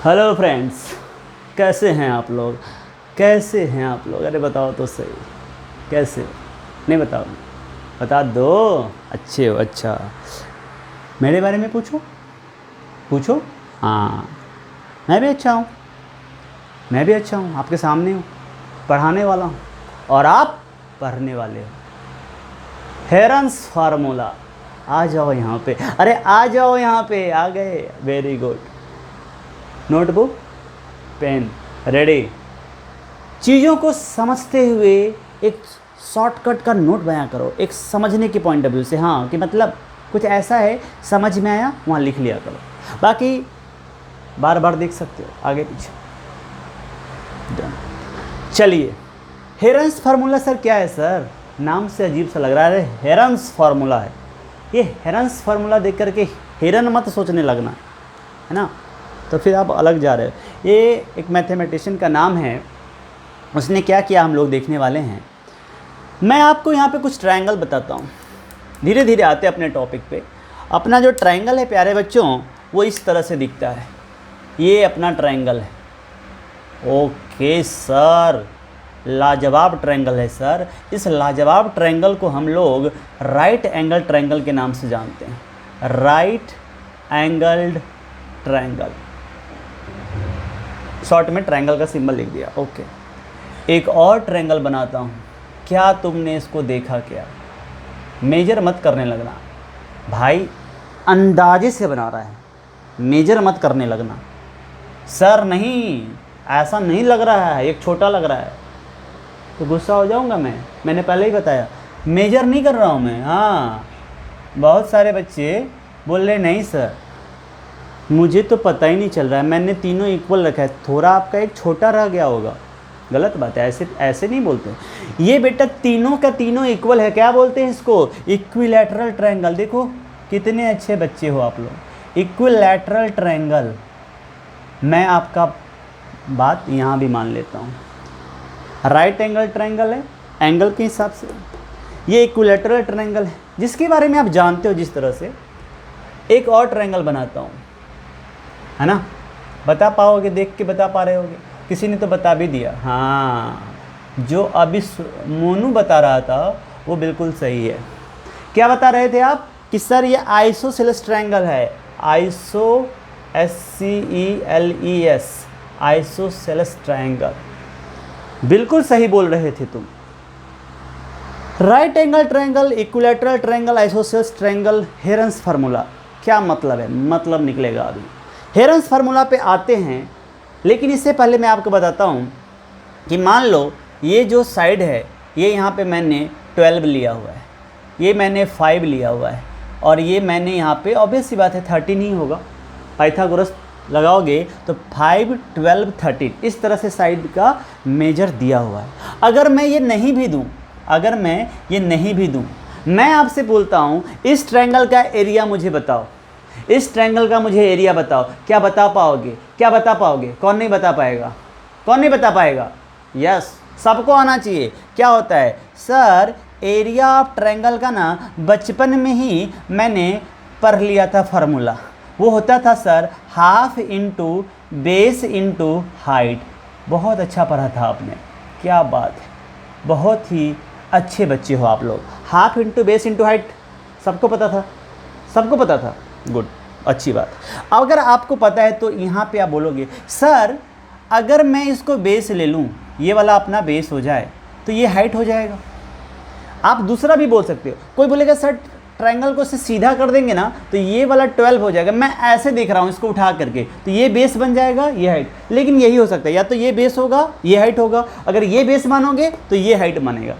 Hello friends, कैसे हैं आप लोग? कैसे हैं आप लोग? अरे बताओ तो सही, कैसे हो? नहीं बताओ, बता दो। अच्छे हो? अच्छा, मेरे बारे में पूछो पूछो। हाँ, मैं भी अच्छा हूँ, मैं भी अच्छा हूँ, आपके सामने हूँ, पढ़ाने वाला हूँ और आप पढ़ने वाले हो। हेरन्स फार्मूला, आ जाओ यहाँ पे, अरे आ जाओ यहाँ पे, आ गए, very good. Notebook, pen ready. चीज़ों को समझते हुए एक शॉर्टकट का नोट बयां करो, एक समझने के पॉइंट ऑफ व्यू से। हाँ, कि मतलब कुछ ऐसा है समझ में आया, वहाँ लिख लिया करो, बाकी बार बार देख सकते हो आगे पीछे। डन। चलिए, हेरन्स फार्मूला सर क्या है सर? नाम से अजीब सा लग रहा है। हेरन्स फार्मूला है ये। हेरन्स फार्मूला देख करके हिरन मत सोचने लगना, है ना, तो फिर आप अलग जा रहे हो। ये एक मैथमेटिशियन का नाम है, उसने क्या किया हम लोग देखने वाले हैं। मैं आपको यहाँ पे कुछ ट्रायंगल बताता हूँ, धीरे धीरे आते हैं अपने टॉपिक पे। अपना जो ट्रायंगल है प्यारे बच्चों, वो इस तरह से दिखता है। ये अपना ट्रायंगल है। ओके सर, लाजवाब ट्रायंगल है सर। इस लाजवाब ट्रायंगल को हम लोग राइट एंगल ट्रायंगल के नाम से जानते हैं। राइट एंगल्ड ट्रायंगल, शॉर्ट में ट्रायंगल का सिंबल लिख दिया। ओके, एक और ट्रायंगल बनाता हूँ। क्या तुमने इसको देखा क्या? मेजर मत करने लगना भाई, अंदाजे से बना रहा है, मेजर मत करने लगना। सर नहीं, ऐसा नहीं लग रहा है, एक छोटा लग रहा है, तो गुस्सा हो जाऊंगा मैंने पहले ही बताया, मेजर नहीं कर रहा हूँ मैं। हाँ, बहुत सारे बच्चे बोल रहे नहीं सर मुझे तो पता ही नहीं चल रहा है, मैंने तीनों इक्वल रखा है, थोड़ा आपका एक छोटा रह गया होगा। गलत बात है, ऐसे नहीं बोलते। ये बेटा तीनों का तीनों इक्वल है, क्या बोलते हैं इसको? Equilateral triangle. देखो कितने अच्छे बच्चे हो आप लोग। इक्विलैटरल ट्रायंगल, मैं आपका बात यहाँ भी मान लेता हूँ। राइट एंगल ट्रायंगल है, एंगल के हिसाब से। ये इक्विलैटरल ट्रायंगल है, जिसके बारे में आप जानते हो जिस तरह से। एक और ट्रायंगल बनाता हूँ, है ना, बता पाओगे? देख के बता पा रहे होगे? किसी ने तो बता भी दिया। हाँ, जो अभी मोनू बता रहा था वो बिल्कुल सही है। क्या बता रहे थे आप? कि सर ये आइसोसेलेस ट्रायंगल है। SCELES, isosceles triangle. बिल्कुल सही बोल रहे थे तुम। Right angle triangle, equilateral triangle, isosceles triangle, herons formula. क्या मतलब है? मतलब निकलेगा अभी। हेरन्स फार्मूला पे आते हैं, लेकिन इससे पहले मैं आपको बताता हूँ कि मान लो ये जो साइड है, ये यहाँ पे मैंने 12 लिया हुआ है, ये मैंने 5 लिया हुआ है, और ये मैंने यहाँ पे ऑब्वियस सी बात है 13 ही होगा। पाइथागोरस लगाओगे तो 5, 12, 13 इस तरह से साइड का मेजर दिया हुआ है। अगर मैं ये नहीं भी दूँ, मैं आपसे बोलता हूँ इस ट्रायंगल का एरिया मुझे बताओ, इस ट्रायंगल का मुझे एरिया बताओ, क्या बता पाओगे? कौन नहीं बता पाएगा? यस, सबको आना चाहिए। क्या होता है सर? एरिया ऑफ ट्रायंगल का ना बचपन में ही मैंने पढ़ लिया था फार्मूला। वो होता था sir half into base into height. बहुत अच्छा पढ़ा था आपने, क्या बात है, बहुत ही अच्छे बच्चे हो आप लोग। Half into base into height सबको पता था। गुड, अच्छी बात। अगर आपको पता है तो यहाँ पे आप बोलोगे सर अगर मैं इसको बेस ले लूँ, ये वाला अपना बेस हो जाए तो ये हाइट हो जाएगा। आप दूसरा भी बोल सकते हो। कोई बोलेगा सर ट्रायंगल को से सीधा कर देंगे ना तो ये वाला 12 हो जाएगा, मैं ऐसे देख रहा हूँ इसको उठा करके, तो ये बेस बन जाएगा, ये हाइट। लेकिन यही हो सकता है, या तो ये बेस होगा ये हाइट होगा। अगर ये बेस मानोगे तो ये हाइट मानेगा।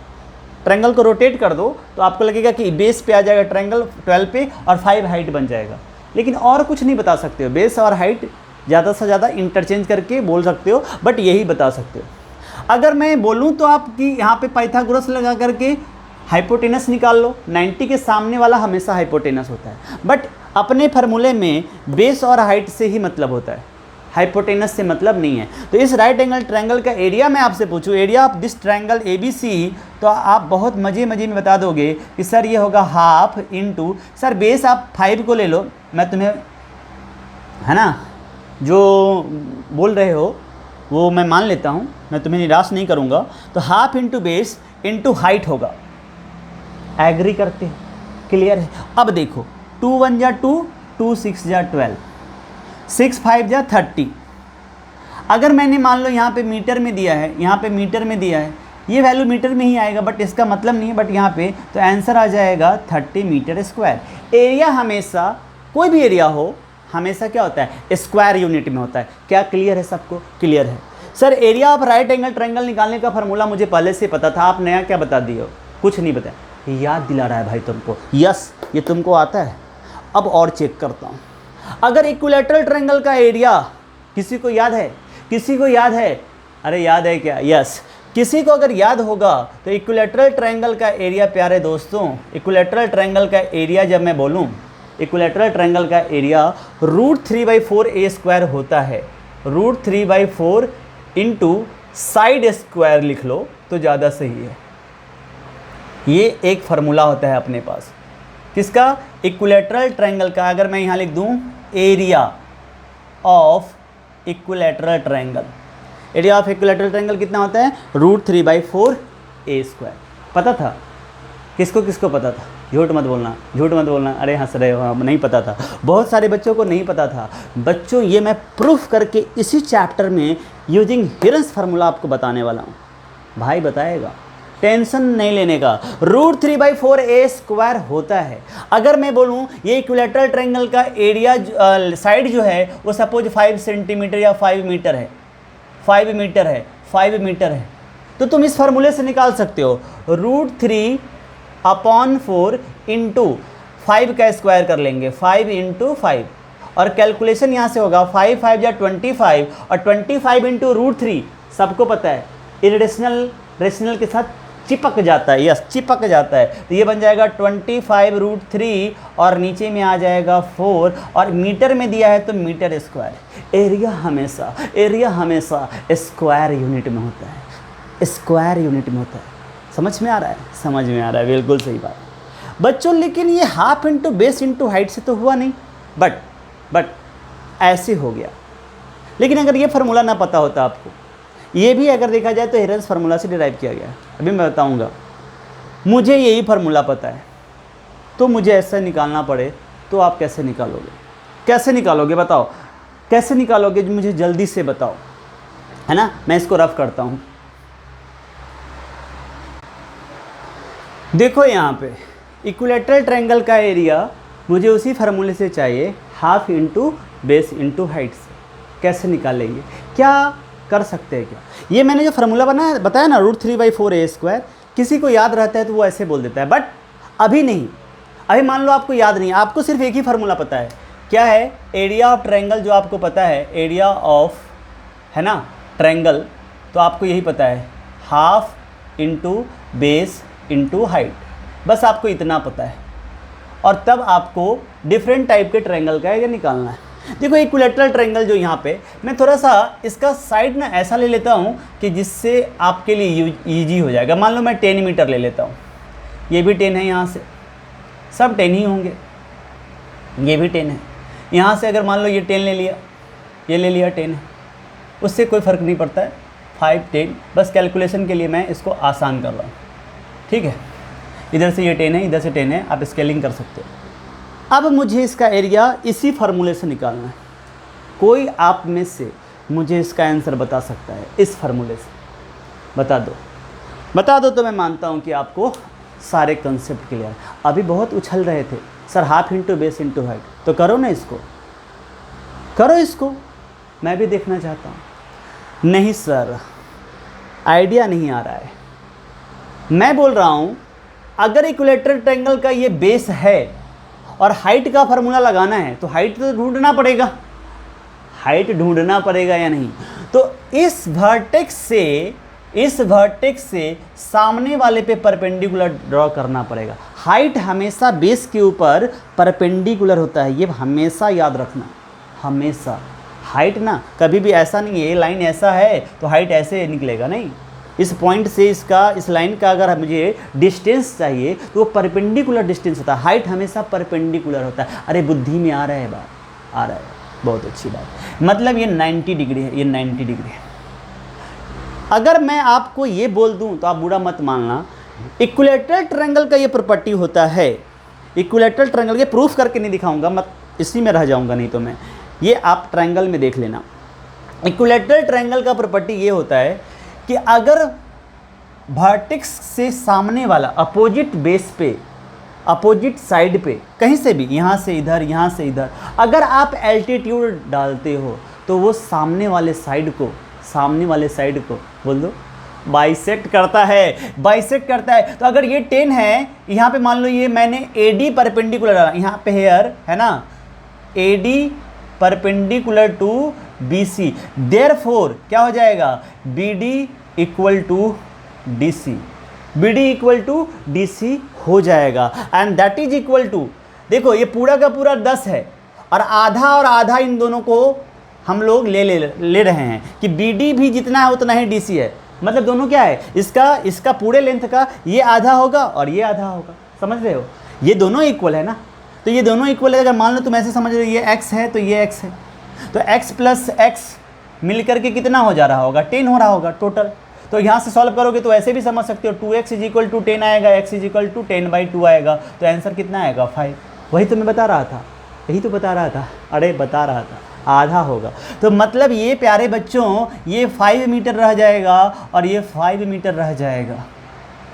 ट्रायंगल को रोटेट कर दो तो आपको लगेगा कि बेस पे आ जाएगा ट्रायंगल 12 पे और 5 हाइट बन जाएगा। लेकिन और कुछ नहीं बता सकते हो। बेस और हाइट ज़्यादा से ज़्यादा इंटरचेंज करके बोल सकते हो, बट यही बता सकते हो। अगर मैं बोलूँ तो आपकी यहाँ पे पाइथागोरस लगा करके हाइपोटेनस निकाल लो। 90 के सामने वाला हमेशा हाइपोटेनस होता है, बट अपने फार्मूले में बेस और हाइट से ही मतलब होता है, हाइपोटेनस से मतलब नहीं है। तो इस राइट एंगल ट्रायंगल का एरिया मैं आपसे पूछूं, area of this triangle ABC, तो आप बहुत मज़े में बता दोगे कि सर ये होगा हाफ इंटू, सर बेस आप 5 को ले लो, मैं तुम्हें, है ना, जो बोल रहे हो वो मैं मान लेता हूँ, मैं तुम्हें निराश नहीं करूँगा। तो half into base into height होगा। एग्री करते हो? क्लियर है? अब देखो 2 1 जा 2, 2 6 जा 12, 6 5 जा 30। अगर मैंने मान लो यहाँ पे मीटर में दिया है, यहाँ पे मीटर में दिया है, ये वैल्यू मीटर में ही आएगा, बट इसका मतलब नहीं है, बट यहाँ पे तो आंसर आ जाएगा 30 मीटर स्क्वायर। एरिया हमेशा, कोई भी एरिया हो, हमेशा क्या होता है? स्क्वायर यूनिट में होता है। क्या क्लियर है सबको? क्लियर है। Sir area of right angle triangle निकालने का फार्मूला मुझे पहले से पता था, आप नया क्या बता दिए हो? कुछ नहीं बताया, याद दिला रहा है भाई तुमको। यस, ये तुमको आता है। अब और चेक करता हूँ। अगर इक्विलैटरल ट्रायंगल का एरिया किसी को याद है? किसी को याद है? अरे याद है क्या? यस, किसी को अगर याद होगा तो इक्विलैटरल ट्रायंगल का एरिया, प्यारे दोस्तों, इक्विलैटरल ट्रायंगल का एरिया जब मैं बोलूँ, इक्विलैटरल ट्रायंगल का एरिया √3/4a² होता है। √3/4 इंटू साइड स्क्वायर लिख लो तो ज़्यादा सही है। ये एक फार्मूला होता है अपने पास, किसका? इक्विलैटरल ट्रायंगल का। अगर मैं यहाँ लिख दूँ area of equilateral triangle, area of equilateral triangle कितना होता है? √3/4a²। पता था? किसको किसको पता था? झूठ मत बोलना, झूठ मत बोलना। अरे हंस रहे हो, नहीं पता था। बहुत सारे बच्चों को नहीं पता था। बच्चों ये मैं प्रूफ करके इसी चैप्टर में यूजिंग हिरन्स फार्मूला आपको बताने वाला हूँ। भाई बताएगा, टेंशन नहीं लेने का। √3/4a² होता है। अगर मैं बोलूँ ये इक्विलैटरल ट्रायंगल का एरिया साइड जो है वो सपोज 5 सेंटीमीटर या 5 मीटर है, 5 मीटर है, 5 मीटर है, तो तुम इस फार्मूले से निकाल सकते हो। √3/4 इंटू 5 का स्क्वायर कर लेंगे, 5 इंटू 5, और कैलकुलेशन यहाँ से होगा 5 5 या 25, और 25 इंटू √3 सबको पता है इरेशनल रेशनल के साथ चिपक जाता है। यस, चिपक जाता है। तो ये बन जाएगा 25√3 और नीचे में आ जाएगा 4, और मीटर में दिया है तो मीटर स्क्वायर। एरिया हमेशा स्क्वायर यूनिट में होता है, स्क्वायर यूनिट में होता है। समझ में आ रहा है? समझ में आ रहा है, बिल्कुल सही बात बच्चों। लेकिन ये half into base into height से तो हुआ नहीं, बट ऐसे हो गया। लेकिन अगर ये फार्मूला ना पता होता आपको, ये भी अगर देखा जाए तो हिरन्स फार्मूला से डिराइव किया गया है। अभी मैं बताऊंगा। मुझे यही फार्मूला पता है, तो मुझे ऐसा निकालना पड़े तो आप कैसे निकालोगे? कैसे निकालोगे बताओ? कैसे निकालोगे? मुझे जल्दी से बताओ, है ना। मैं इसको रफ करता हूँ। देखो यहाँ पे इक्विलैटरल ट्रायंगल का एरिया मुझे उसी फार्मूले से चाहिए, half into base into height से। कैसे निकालेंगे? क्या कर सकते हैं क्या? ये मैंने जो फार्मूला बताया ना √3/4a², किसी को याद रहता है तो वो ऐसे बोल देता है, बट अभी नहीं। अभी मान लो आपको याद नहीं, आपको सिर्फ एक ही फार्मूला पता है। क्या है? एरिया ऑफ ट्रायंगल जो आपको पता है, एरिया ऑफ, है ना, ट्रायंगल, तो आपको यही पता है, half into base into height. बस आपको इतना पता है, और तब आपको डिफरेंट टाइप के ट्रायंगल का एरिया निकालना है। देखो इक्विलैटरल ट्रायंगल जो यहाँ पे, मैं थोड़ा सा इसका साइड ना ऐसा ले लेता हूँ कि जिससे आपके लिए ईजी हो जाएगा। मान लो मैं 10 मीटर ले लेता हूँ, ये भी 10 है, यहाँ से सब 10 ही होंगे, ये भी 10 है। यहाँ से अगर मान लो ये 10 ले लिया, ये ले लिया 10 है, उससे कोई फ़र्क नहीं पड़ता है, 5 10, बस कैलकुलेशन के लिए मैं इसको आसान कर रहा हूँ। ठीक है, इधर से ये 10 है, इधर से 10 है, आप स्केलिंग कर सकते हो। अब मुझे इसका एरिया इसी फार्मूले से निकालना है। कोई आप में से मुझे इसका आंसर बता सकता है इस फार्मूले से? बता दो तो मैं मानता हूँ कि आपको सारे कंसेप्ट क्लियर। अभी बहुत उछल रहे थे sir, half into base into height, तो करो ना इसको, करो इसको, मैं भी देखना चाहता हूँ। नहीं सर, आइडिया नहीं आ रहा है। मैं बोल रहा हूँ अगर इक्विलैटरल ट्रायंगल का ये बेस है और हाइट का फार्मूला लगाना है, तो हाइट तो ढूंढना पड़ेगा, हाइट ढूंढना पड़ेगा या नहीं? तो इस वर्टेक्स से सामने वाले पे परपेंडिकुलर ड्रॉ करना पड़ेगा। हाइट हमेशा बेस के ऊपर परपेंडिकुलर होता है, ये हमेशा याद रखना, हमेशा। हाइट ना कभी भी ऐसा नहीं है ये लाइन ऐसा है तो हाइट ऐसे निकलेगा, नहीं। इस पॉइंट से इस लाइन का अगर मुझे डिस्टेंस चाहिए तो वो परपेंडिकुलर डिस्टेंस होता है, हाइट हमेशा परपेंडिकुलर होता है। अरे बुद्धि में आ रहा है बात? आ रहा है। बहुत अच्छी बात, मतलब ये 90 डिग्री है, ये 90 डिग्री है। अगर मैं आपको ये बोल दूं तो आप बुरा मत मानना, इक्विलैटरल ट्रायंगल का ये प्रॉपर्टी होता है। इक्विलैटरल ट्रायंगल के प्रूफ करके नहीं दिखाऊंगा, मत इसी में रह जाऊंगा नहीं तो मैं, ये आप ट्रायंगल में देख लेना। इक्विलैटरल ट्रायंगल का प्रॉपर्टी ये होता है कि अगर वर्टेक्स से सामने वाला अपोजिट बेस पे, अपोजिट साइड पे, कहीं से भी, यहाँ से इधर, यहाँ से इधर, अगर आप एल्टीट्यूड डालते हो तो वो सामने वाले साइड को बोल दो बाइसेक्ट करता है, बाइसेक्ट करता है। तो अगर ये 10 है, यहाँ पे मान लो ये मैंने AD परपेंडिकुलर डाला, यहाँ पे हेयर है ना, AD perpendicular to BC, therefore क्या हो जाएगा, BD equal to DC, BD equal to DC हो जाएगा। And that is equal to, देखो ये पूरा का पूरा 10 है और आधा इन दोनों को हम लोग ले रहे हैं कि BD भी जितना है उतना ही DC है। मतलब दोनों क्या है, इसका पूरे लेंथ का ये आधा होगा और ये आधा होगा, समझ रहे हो, ये दोनों इक्वल है ना। तो ये दोनों इक्वल है, अगर मान लो तुम ऐसे समझ रहे हो ये x है तो ये x है, तो x प्लस x मिल करके कितना हो जा रहा होगा, 10 हो रहा होगा टोटल। तो यहाँ से सॉल्व करोगे तो ऐसे भी समझ सकते हो, 2x इज इक्वल टू 10 आएगा, x इज इक्वल टू 10/2 आएगा, तो आंसर कितना आएगा 5। वही तो मैं बता रहा था, यही तो बता रहा था, अरे बता रहा था, आधा होगा। तो मतलब ये प्यारे बच्चों ये 5 मीटर रह जाएगा और ये 5 मीटर रह जाएगा।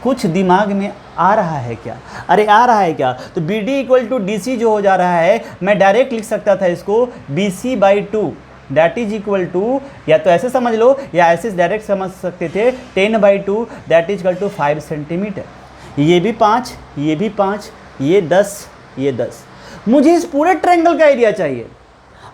कुछ दिमाग में आ रहा है क्या, अरे आ रहा है क्या। तो BD इक्वल टू DC जो हो जा रहा है, मैं डायरेक्ट लिख सकता था इसको BC/2 that is equal to, या तो ऐसे समझ लो या ऐसे डायरेक्ट समझ सकते थे, 10/2 that is equal to 5 centimetre. ये भी 5, ये भी 5, ये 10, ये 10। मुझे इस पूरे ट्रायंगल का एरिया चाहिए।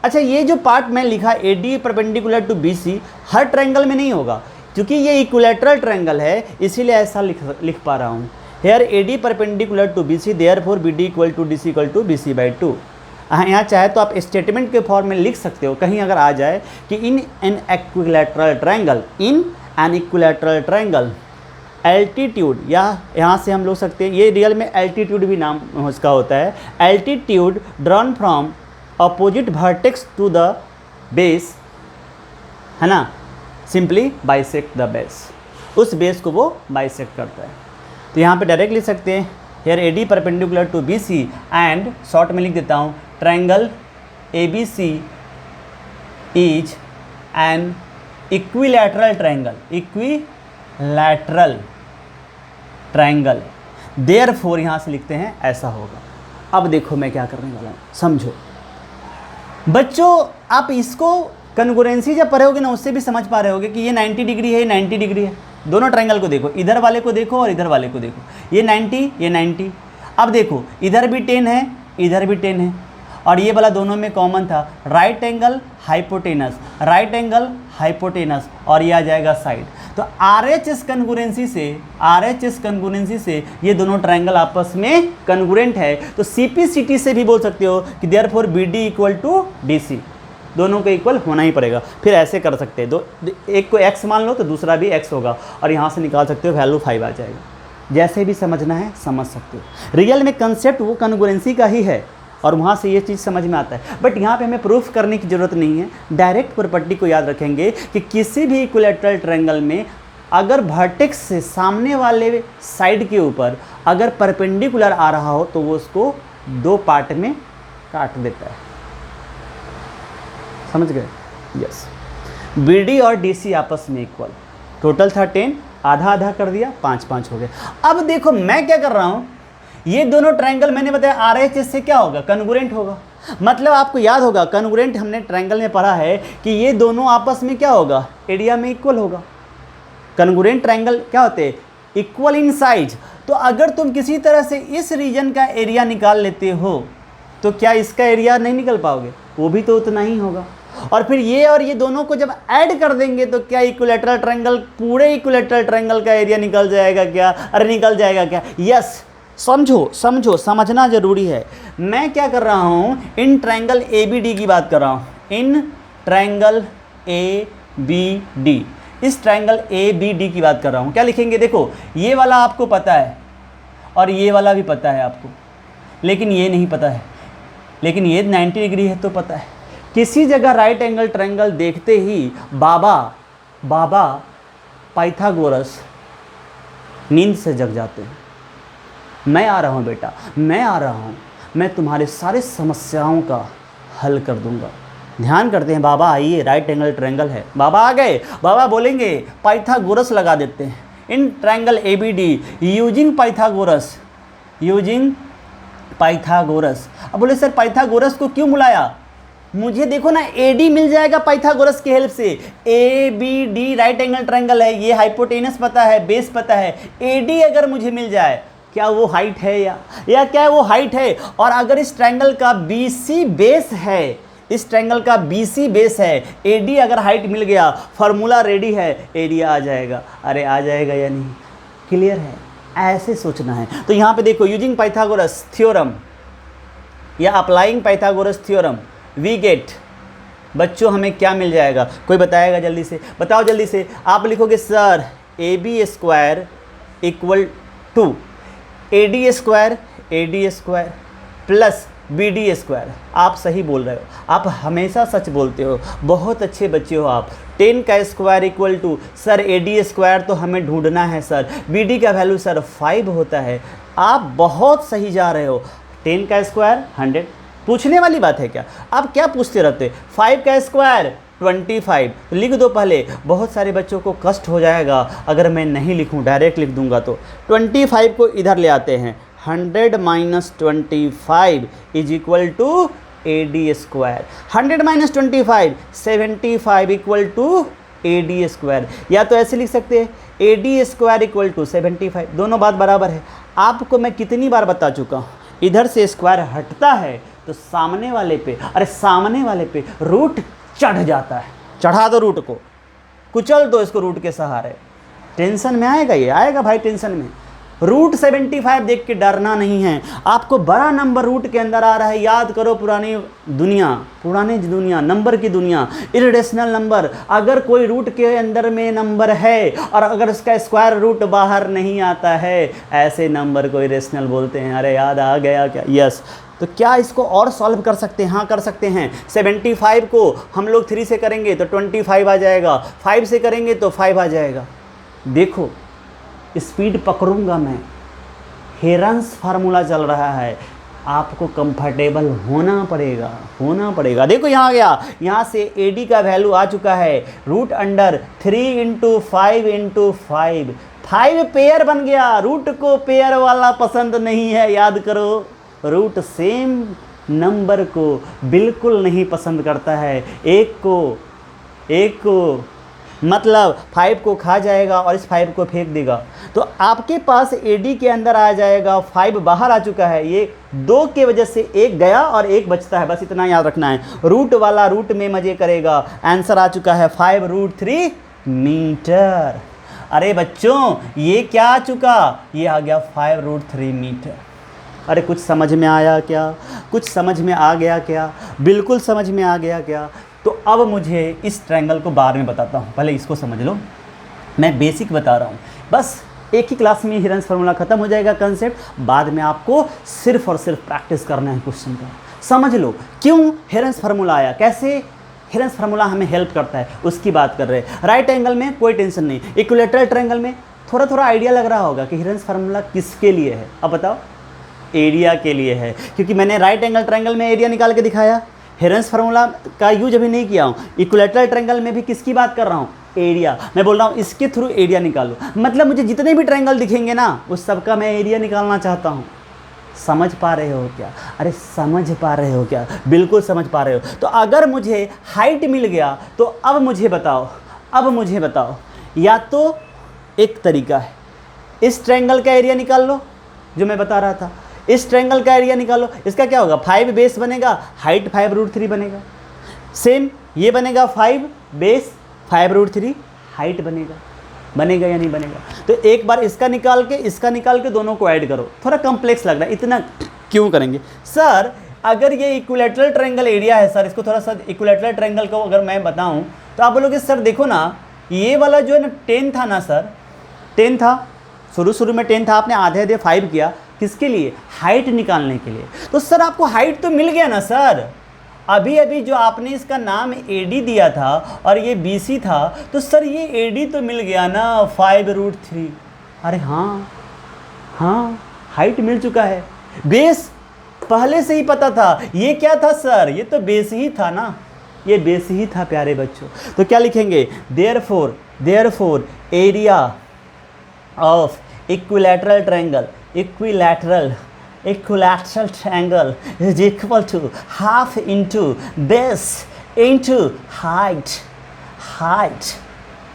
अच्छा, ये जो पार्ट मैं लिखा AD परपेंडिकुलर टू BC हर ट्रायंगल में नहीं होगा, क्योंकि ये इक्विलैटरल ट्रायंगल है इसीलिए ऐसा लिख पा रहा हूँ। Here AD perpendicular to BC therefore BD equal to DC equal to BC/2। यहाँ चाहे तो आप स्टेटमेंट के फॉर्म में लिख सकते हो, कहीं अगर आ जाए कि in an equilateral triangle altitude, या यहाँ से हम लोग सकते हैं, ये रियल में एल्टीट्यूड भी नाम उसका होता है, altitude drawn from opposite vertex to the base, है ना, सिंपली बाइसेक्ट द बेस, उस बेस को वो बाइसेक्ट करता है। तो यहाँ पे डायरेक्ट लिख सकते हैं here AD perpendicular to BC and short में लिख देता हूँ triangle ABC is an equilateral triangle, therefore यहाँ से लिखते हैं ऐसा होगा। अब देखो मैं क्या करने वाला हूँ, समझो बच्चों, आप इसको कन्ग्रुएंसी जब पढ़ोगे ना उससे भी समझ पा रहे होगे कि ये 90 डिग्री है, ये 90 डिग्री है। दोनों ट्रायंगल को देखो, इधर वाले को देखो और इधर वाले को देखो, ये 90, ये 90। अब देखो इधर भी 10 है, इधर भी 10 है, और ये वाला दोनों में कॉमन था, right angle hypotenuse, right angle hypotenuse, और ये आ जाएगा साइड। तो RHS कन्ग्रुएंसी से ये दोनों ट्रायंगल आपस में कन्ग्रुएंट है। तो CPCT से भी बोल सकते हो कि therefore BD equal to DC, दोनों को इक्वल होना ही पड़ेगा। फिर ऐसे कर सकते हैं, एक को x मान लो तो दूसरा भी x होगा, और यहाँ से निकाल सकते हो वैल्यू 5 आ जाएगा। जैसे भी समझना है समझ सकते हो, रियल में कंसेप्ट वो कन्ग्रुएंसी का ही है और वहाँ से ये चीज़ समझ में आता है। बट यहाँ पे हमें प्रूफ करने की ज़रूरत नहीं है, डायरेक्ट प्रॉपर्टी को याद रखेंगे कि किसी भी इक्विलैटरल ट्रायंगल में अगर वर्टेक्स से सामने वाले साइड के ऊपर अगर परपेंडिकुलर आ रहा हो तो वो उसको 2 पार्ट में काट देता है। समझ गए? यस। BD और DC आपस में इक्वल, टोटल था 10, आधा आधा कर दिया, 5-5 हो गए। अब देखो मैं क्या कर रहा हूँ, ये दोनों ट्रायंगल मैंने बताया RHS से क्या होगा, कन्ग्रुएंट होगा। मतलब आपको याद होगा कन्ग्रुएंट हमने ट्रायंगल में पढ़ा है कि ये दोनों आपस में क्या होगा, एरिया में इक्वल होगा। कन्ग्रुएंट ट्रायंगल क्या होते हैं, इक्वल इन साइज। तो अगर तुम किसी तरह से इस रीजन का एरिया निकाल लेते हो तो क्या इसका एरिया नहीं निकल पाओगे, वो भी तो उतना ही होगा। और फिर ये और ये दोनों को जब ऐड कर देंगे तो क्या इक्विलैटरल ट्रायंगल, पूरे इक्विलैटरल ट्रायंगल का एरिया निकल जाएगा क्या, अरे निकल जाएगा क्या। यस, समझो, समझना जरूरी है। मैं क्या कर रहा हूँ, इन ट्रायंगल ABD की बात कर रहा हूँ, इन ट्रायंगल ABD, इस ट्रायंगल ABD की बात कर रहा हूँ। क्या लिखेंगे, देखो ये वाला आपको पता है और ये वाला भी पता है आपको, लेकिन ये नहीं पता है, लेकिन ये 90 डिग्री है तो पता है। किसी जगह राइट एंगल ट्रायंगल देखते ही बाबा पाइथागोरस नींद से जग जाते हैं। मैं आ रहा हूँ बेटा, मैं आ रहा हूँ, मैं तुम्हारे सारे समस्याओं का हल कर दूंगा। ध्यान करते हैं, बाबा आइए, राइट एंगल ट्रायंगल है, बाबा आ गए, बाबा बोलेंगे पाइथागोरस लगा देते हैं in triangle ABD using Pythagoras. अब बोले सर पाइथागोरस को क्यों बुलाया? मुझे देखो ना AD मिल जाएगा पाइथागोरस की हेल्प से। ABD राइट एंगल ट्रायंगल है, ये हाइपोटेनस पता है, बेस पता है। AD अगर मुझे मिल जाए, क्या वो हाइट है या क्या वो हाइट है? और अगर इस ट्रायंगल का BC बेस है, इस ट्रायंगल का BC बेस है, AD अगर हाइट मिल गया, फार्मूला रेडी है, एरिया आ जाएगा। अरे आ जाएगा या नहीं? क्लियर है? ऐसे सोचना है। तो यहाँ पे देखो, यूजिंग पाइथागोरस थ्योरम या applying Pythagoras theorem we get, बच्चों हमें क्या मिल जाएगा? कोई बताएगा जल्दी से? बताओ जल्दी से। आप लिखोगे sir AB square equal to AD square plus BD square. आप सही बोल रहे हो, आप हमेशा सच बोलते हो, बहुत अच्छे बच्चे हो आप। 10 का square equal to sir AD square तो हमें ढूंढना है सर, BD का वैल्यू सर 5 होता है। आप बहुत सही जा रहे हो। 10 का स्क्वायर 100, पूछने वाली बात है क्या? आप क्या पूछते रहते? 5 का स्क्वायर 25, लिख दो पहले। बहुत सारे बच्चों को कष्ट हो जाएगा अगर मैं नहीं लिखूं, डायरेक्ट लिख दूंगा तो। 25 को इधर ले आते हैं, 100 minus 25 is equal to AD square. 100 minus 25 75 equal to AD square. या तो ऐसे लिख सकते हैं AD स्क्वायर इक्वल टू 75, दोनों बात बराबर है। आपको मैं कितनी बार बता चुका हूँ, इधर से स्क्वायर हटता है तो सामने वाले पे रूट चढ़ जाता है। चढ़ा दो रूट को, कुचल दो इसको रूट के सहारे। टेंशन में आएगा, ये आएगा भाई टेंशन में। रूट 75 देख के डरना नहीं है। आपको बड़ा नंबर रूट के अंदर आ रहा है, याद करो पुरानी दुनिया, नंबर की दुनिया, इरेशनल नंबर। अगर कोई रूट के अंदर में नंबर है और अगर उसका स्क्वायर रूट बाहर नहीं आता है, ऐसे नंबर को इरेशनल बोलते हैं। अरे याद आ गया क्या? यस। तो क्या इसको और सॉल्व कर सकते हैं? हाँ कर सकते हैं। 75 को हम लोग 3 से करेंगे तो 25 आ जाएगा, 5 से करेंगे तो 5 आ जाएगा। देखो स्पीड पकड़ूंगा मैं, हेरन्स फार्मूला चल रहा है, आपको कंफर्टेबल होना पड़ेगा। देखो यहाँ आ गया, यहाँ से AD का वैल्यू आ चुका है root under 3 into 5 into 5 pair बन गया। रूट को पेयर वाला पसंद नहीं है, याद करो। रूट सेम नंबर को बिल्कुल नहीं पसंद करता है। एक को मतलब 5 को खा जाएगा और इस 5 को फेंक देगा। तो आपके पास AD के अंदर आ जाएगा, 5 बाहर आ चुका है। ये 2 के वजह से 1 गया और 1 बचता है, बस इतना याद रखना है। रूट वाला रूट में मजे करेगा। आंसर आ चुका है 5√3 मीटर। अरे बच्चों ये क्या आ चुका? ये आ गया 5√3 मीटर। अरे कुछ समझ में आया क्या? कुछ समझ में आ गया क्या? बिल्कुल समझ में आ गया क्या? तो अब मुझे इस ट्रायंगल को बाद में बताता हूँ, पहले इसको समझ लो। मैं बेसिक बता रहा हूँ, बस एक ही क्लास में हेरन्स फार्मूला खत्म हो जाएगा कंसेप्ट। बाद में आपको सिर्फ और सिर्फ प्रैक्टिस करना है क्वेश्चन का। समझ लो क्यों हेरन्स फार्मूला आया, कैसे हेरन्स फार्मूला हमें हेल्प करता है, उसकी बात कर रहे हैं। राइट एंगल में कोई टेंशन नहीं, इक्विलैटरल ट्रायंगल में थोड़ा आइडिया लग रहा होगा कि हेरन्स फार्मूला किसके लिए है। अब बताओ, एरिया के लिए है, क्योंकि मैंने राइट एंगल ट्रायंगल में एरिया निकाल के दिखाया। हेरन्स फार्मूला का यूज अभी नहीं किया हूँ। इक्विलैटरल ट्रायंगल में भी किसकी बात कर रहा हूँ? एरिया। मैं बोल रहा हूँ इसके थ्रू एरिया निकालो, मतलब मुझे जितने भी ट्रायंगल दिखेंगे ना उस सब का मैं एरिया निकालना चाहता हूँ। समझ पा रहे हो क्या? अरे समझ पा रहे हो क्या? बिल्कुल समझ पा रहे हो। तो अगर मुझे हाइट मिल गया तो अब मुझे बताओ, या तो एक तरीका है, इस ट्रायंगल का एरिया निकाल लो जो मैं बता रहा था, इस ट्रायंगल का एरिया निकालो। इसका क्या होगा? 5 बेस बनेगा, हाइट 5√3 बनेगा। सेम ये बनेगा 5 बेस 5√3 हाइट बनेगा या नहीं बनेगा? तो एक बार इसका निकाल के दोनों को ऐड करो। थोड़ा कॉम्प्लेक्स लग रहा है, इतना क्यों करेंगे सर? अगर ये इक्विलैटरल ट्रायंगल एरिया है सर, इसको थोड़ा सा इक्विलैटरल ट्रायंगल को अगर मैं बताऊं तो आप बोलोगे सर देखो ना, ये वाला जो है ना 10 था ना सर, 10 था, शुरू में 10 था, आपने आधे 5 किया, किसके लिए? हाइट निकालने के लिए। तो सर आपको हाइट तो मिल गया ना सर, अभी अभी जो आपने इसका नाम AD दिया था और ये BC था, तो सर ये AD तो मिल गया ना 5√3। अरे हाँ हाँ, हाइट मिल चुका है। बेस पहले से ही पता था। ये क्या था सर? ये तो बेस ही था ना, ये बेस ही था प्यारे बच्चों। तो क्या लिखेंगे? Therefore area of equilateral triangle, equilateral triangle is equal to half into base into height.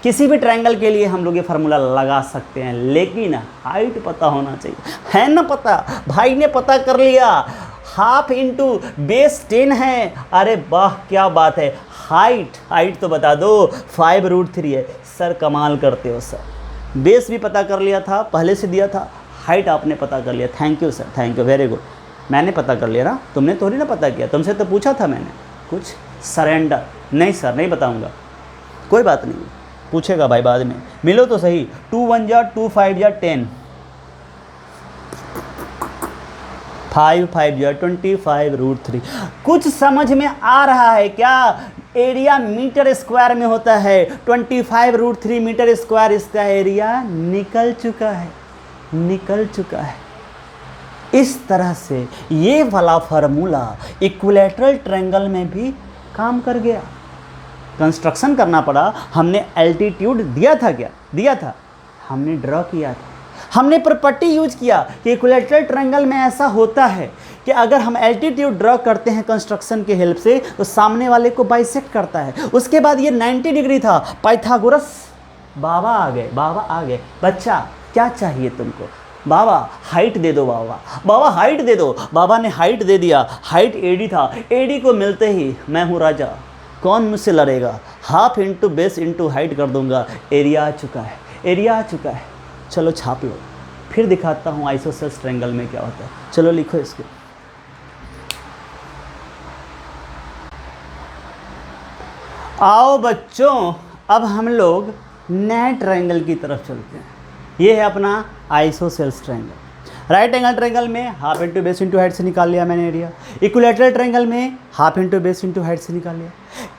किसी भी ट्रायंगल के लिए हम लोग ये फार्मूला लगा सकते हैं, लेकिन हाइट पता होना चाहिए। है ना पता? भाई ने पता कर लिया, हाफ इंटू बेस 10 है। अरे वाह क्या बात है। हाइट तो बता दो, 5√3 है। सर कमाल करते हो सर, बेस भी पता कर लिया था, पहले से दिया था, हाइट आपने पता कर लिया। Thank you sir, thank you, very good. मैंने पता कर लिया ना, तुमने थोड़ी ना पता किया, तुमसे तो पूछा था मैंने कुछ। सरेंडर नहीं सर, नहीं बताऊंगा, कोई बात नहीं, पूछेगा भाई बाद में, मिलो तो सही। 2 1 जा 2 5 जा 10, 5 5 जा 25√3। कुछ समझ में आ रहा है क्या? एरिया मीटर स्क्वायर में होता है, 25√3 मीटर स्क्वायर इसका एरिया निकल चुका है। इस तरह से ये वाला फार्मूला इक्विलैटरल ट्रायंगल में भी काम कर गया। कंस्ट्रक्शन करना पड़ा, हमने एल्टीट्यूड दिया था, क्या दिया था? हमने ड्रॉ किया था, हमने प्रॉपर्टी यूज किया कि इक्विलैटरल ट्रायंगल में ऐसा होता है कि अगर हम एल्टीट्यूड ड्रॉ करते हैं कंस्ट्रक्शन के हेल्प से, तो सामने वाले को बाइसेक्ट करता है। उसके बाद ये 90 डिग्री था। पाइथागोरस बाबा आ गए। बच्चा क्या चाहिए तुमको? बाबा हाइट दे दो, बाबा हाइट दे दो। बाबा ने हाइट दे दिया, हाइट AD था। AD को मिलते ही मैं हूँ राजा, कौन मुझसे लड़ेगा? Half into base into height कर दूंगा, एरिया आ चुका है। चलो छाप लो, फिर दिखाता हूँ आइसोसेल्स ट्रायंगल में क्या होता है। चलो लिखो इसको। आओ बच्चों, अब हम लोग नए ट्रायंगल की तरफ चलते हैं। ये है अपना isosceles triangle. Right angle triangle में half into base into height से निकाल लिया मैंने एरिया। इक्विलैटरल ट्रायंगल में half into base into height से निकाल लिया।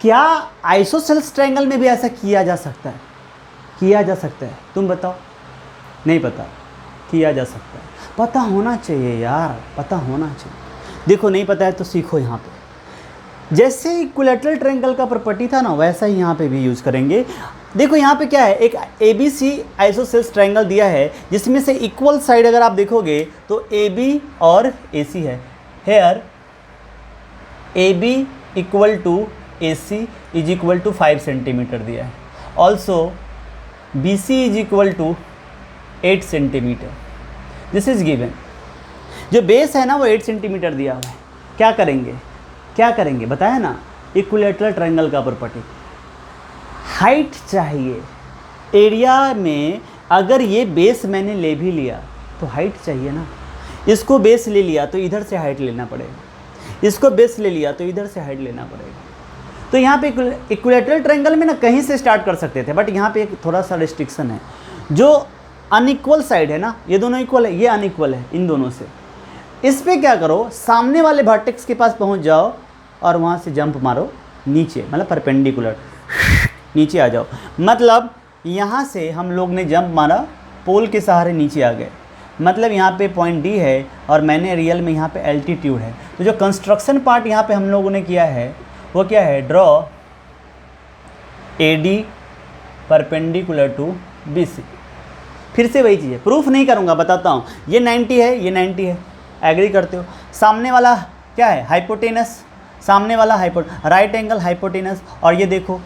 क्या आइसोसेल्स ट्रायंगल में भी ऐसा किया जा सकता है? तुम बताओ। नहीं पता? किया जा सकता है। पता होना चाहिए यार, पता होना चाहिए। देखो नहीं पता है तो सीखो। यहाँ पे जैसे इक्विलैटरल ट्रायंगल का प्रॉपर्टी था ना, वैसा ही यहाँ पे भी यूज़ करेंगे। देखो यहाँ पे क्या है, एक ABC आइसोसेल्स ट्रायंगल दिया है, जिसमें से इक्वल साइड अगर आप देखोगे तो AB और AC है। Here AB equal to AC is equal to 5 centimetre दिया है। Also BC is equal to 8 centimetre. This is given. जो बेस है ना वो 8 सेंटीमीटर दिया हुआ है। क्या करेंगे बताया ना, इक्विलैटरल ट्रायंगल का प्रॉपर्टी। हाइट चाहिए एरिया में। अगर ये बेस मैंने ले भी लिया तो हाइट चाहिए ना। इसको बेस ले लिया तो इधर से हाइट लेना पड़ेगा, इसको बेस ले लिया तो इधर से हाइट लेना पड़ेगा। तो यहाँ पे इक्विलैटरल ट्रायंगल में ना कहीं से स्टार्ट कर सकते थे, बट यहाँ पे एक थोड़ा सा रिस्ट्रिक्शन है। जो अनइक्वल साइड है ना, ये दोनों इक्वल है, ये अनइक्वल है इन दोनों से। इस पे क्या करो, सामने वाले वर्टेक्स के पास पहुँच जाओ और वहाँ से जंप मारो नीचे, मतलब परपेंडिकुलर नीचे आ जाओ। मतलब यहाँ से हम लोग ने जंप मारा, पोल के सहारे नीचे आ गए। मतलब यहाँ पे पॉइंट D है और मैंने रियल में यहाँ पे एल्टीट्यूड है। तो जो कंस्ट्रक्शन पार्ट यहाँ पे हम लोगों ने किया है वो क्या है, draw AD perpendicular to BC। फिर से वही चीज़ है, प्रूफ नहीं करूँगा, बताता हूँ। ये 90 है, ये 90 है, एग्री करते हो। सामने वाला क्या है, हाइपोटेनस, सामने वाला राइट एंगल हाइपोटेनस। और ये देखो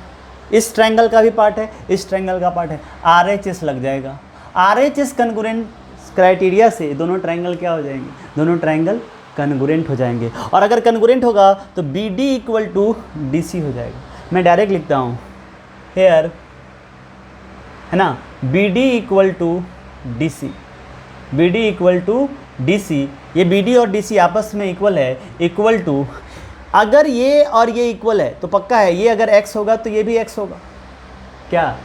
इस ट्रायंगल का भी पार्ट है, इस ट्रायंगल का पार्ट है। RHS लग जाएगा। RHS कन्ग्रुएंट क्राइटेरिया से दोनों ट्रायंगल क्या हो जाएंगे, दोनों ट्रायंगल कन्ग्रुएंट हो जाएंगे। और अगर कन्ग्रुएंट होगा तो BD इक्वल टू DC हो जाएगा। मैं डायरेक्ट लिखता हूँ हेयर, है ना, BD equal to DC, BD equal to DC। ये BD और DC आपस में इक्वल है, इक्वल टू, अगर ये और ये इक्वल है तो पक्का है, ये अगर x होगा तो ये भी x होगा। क्या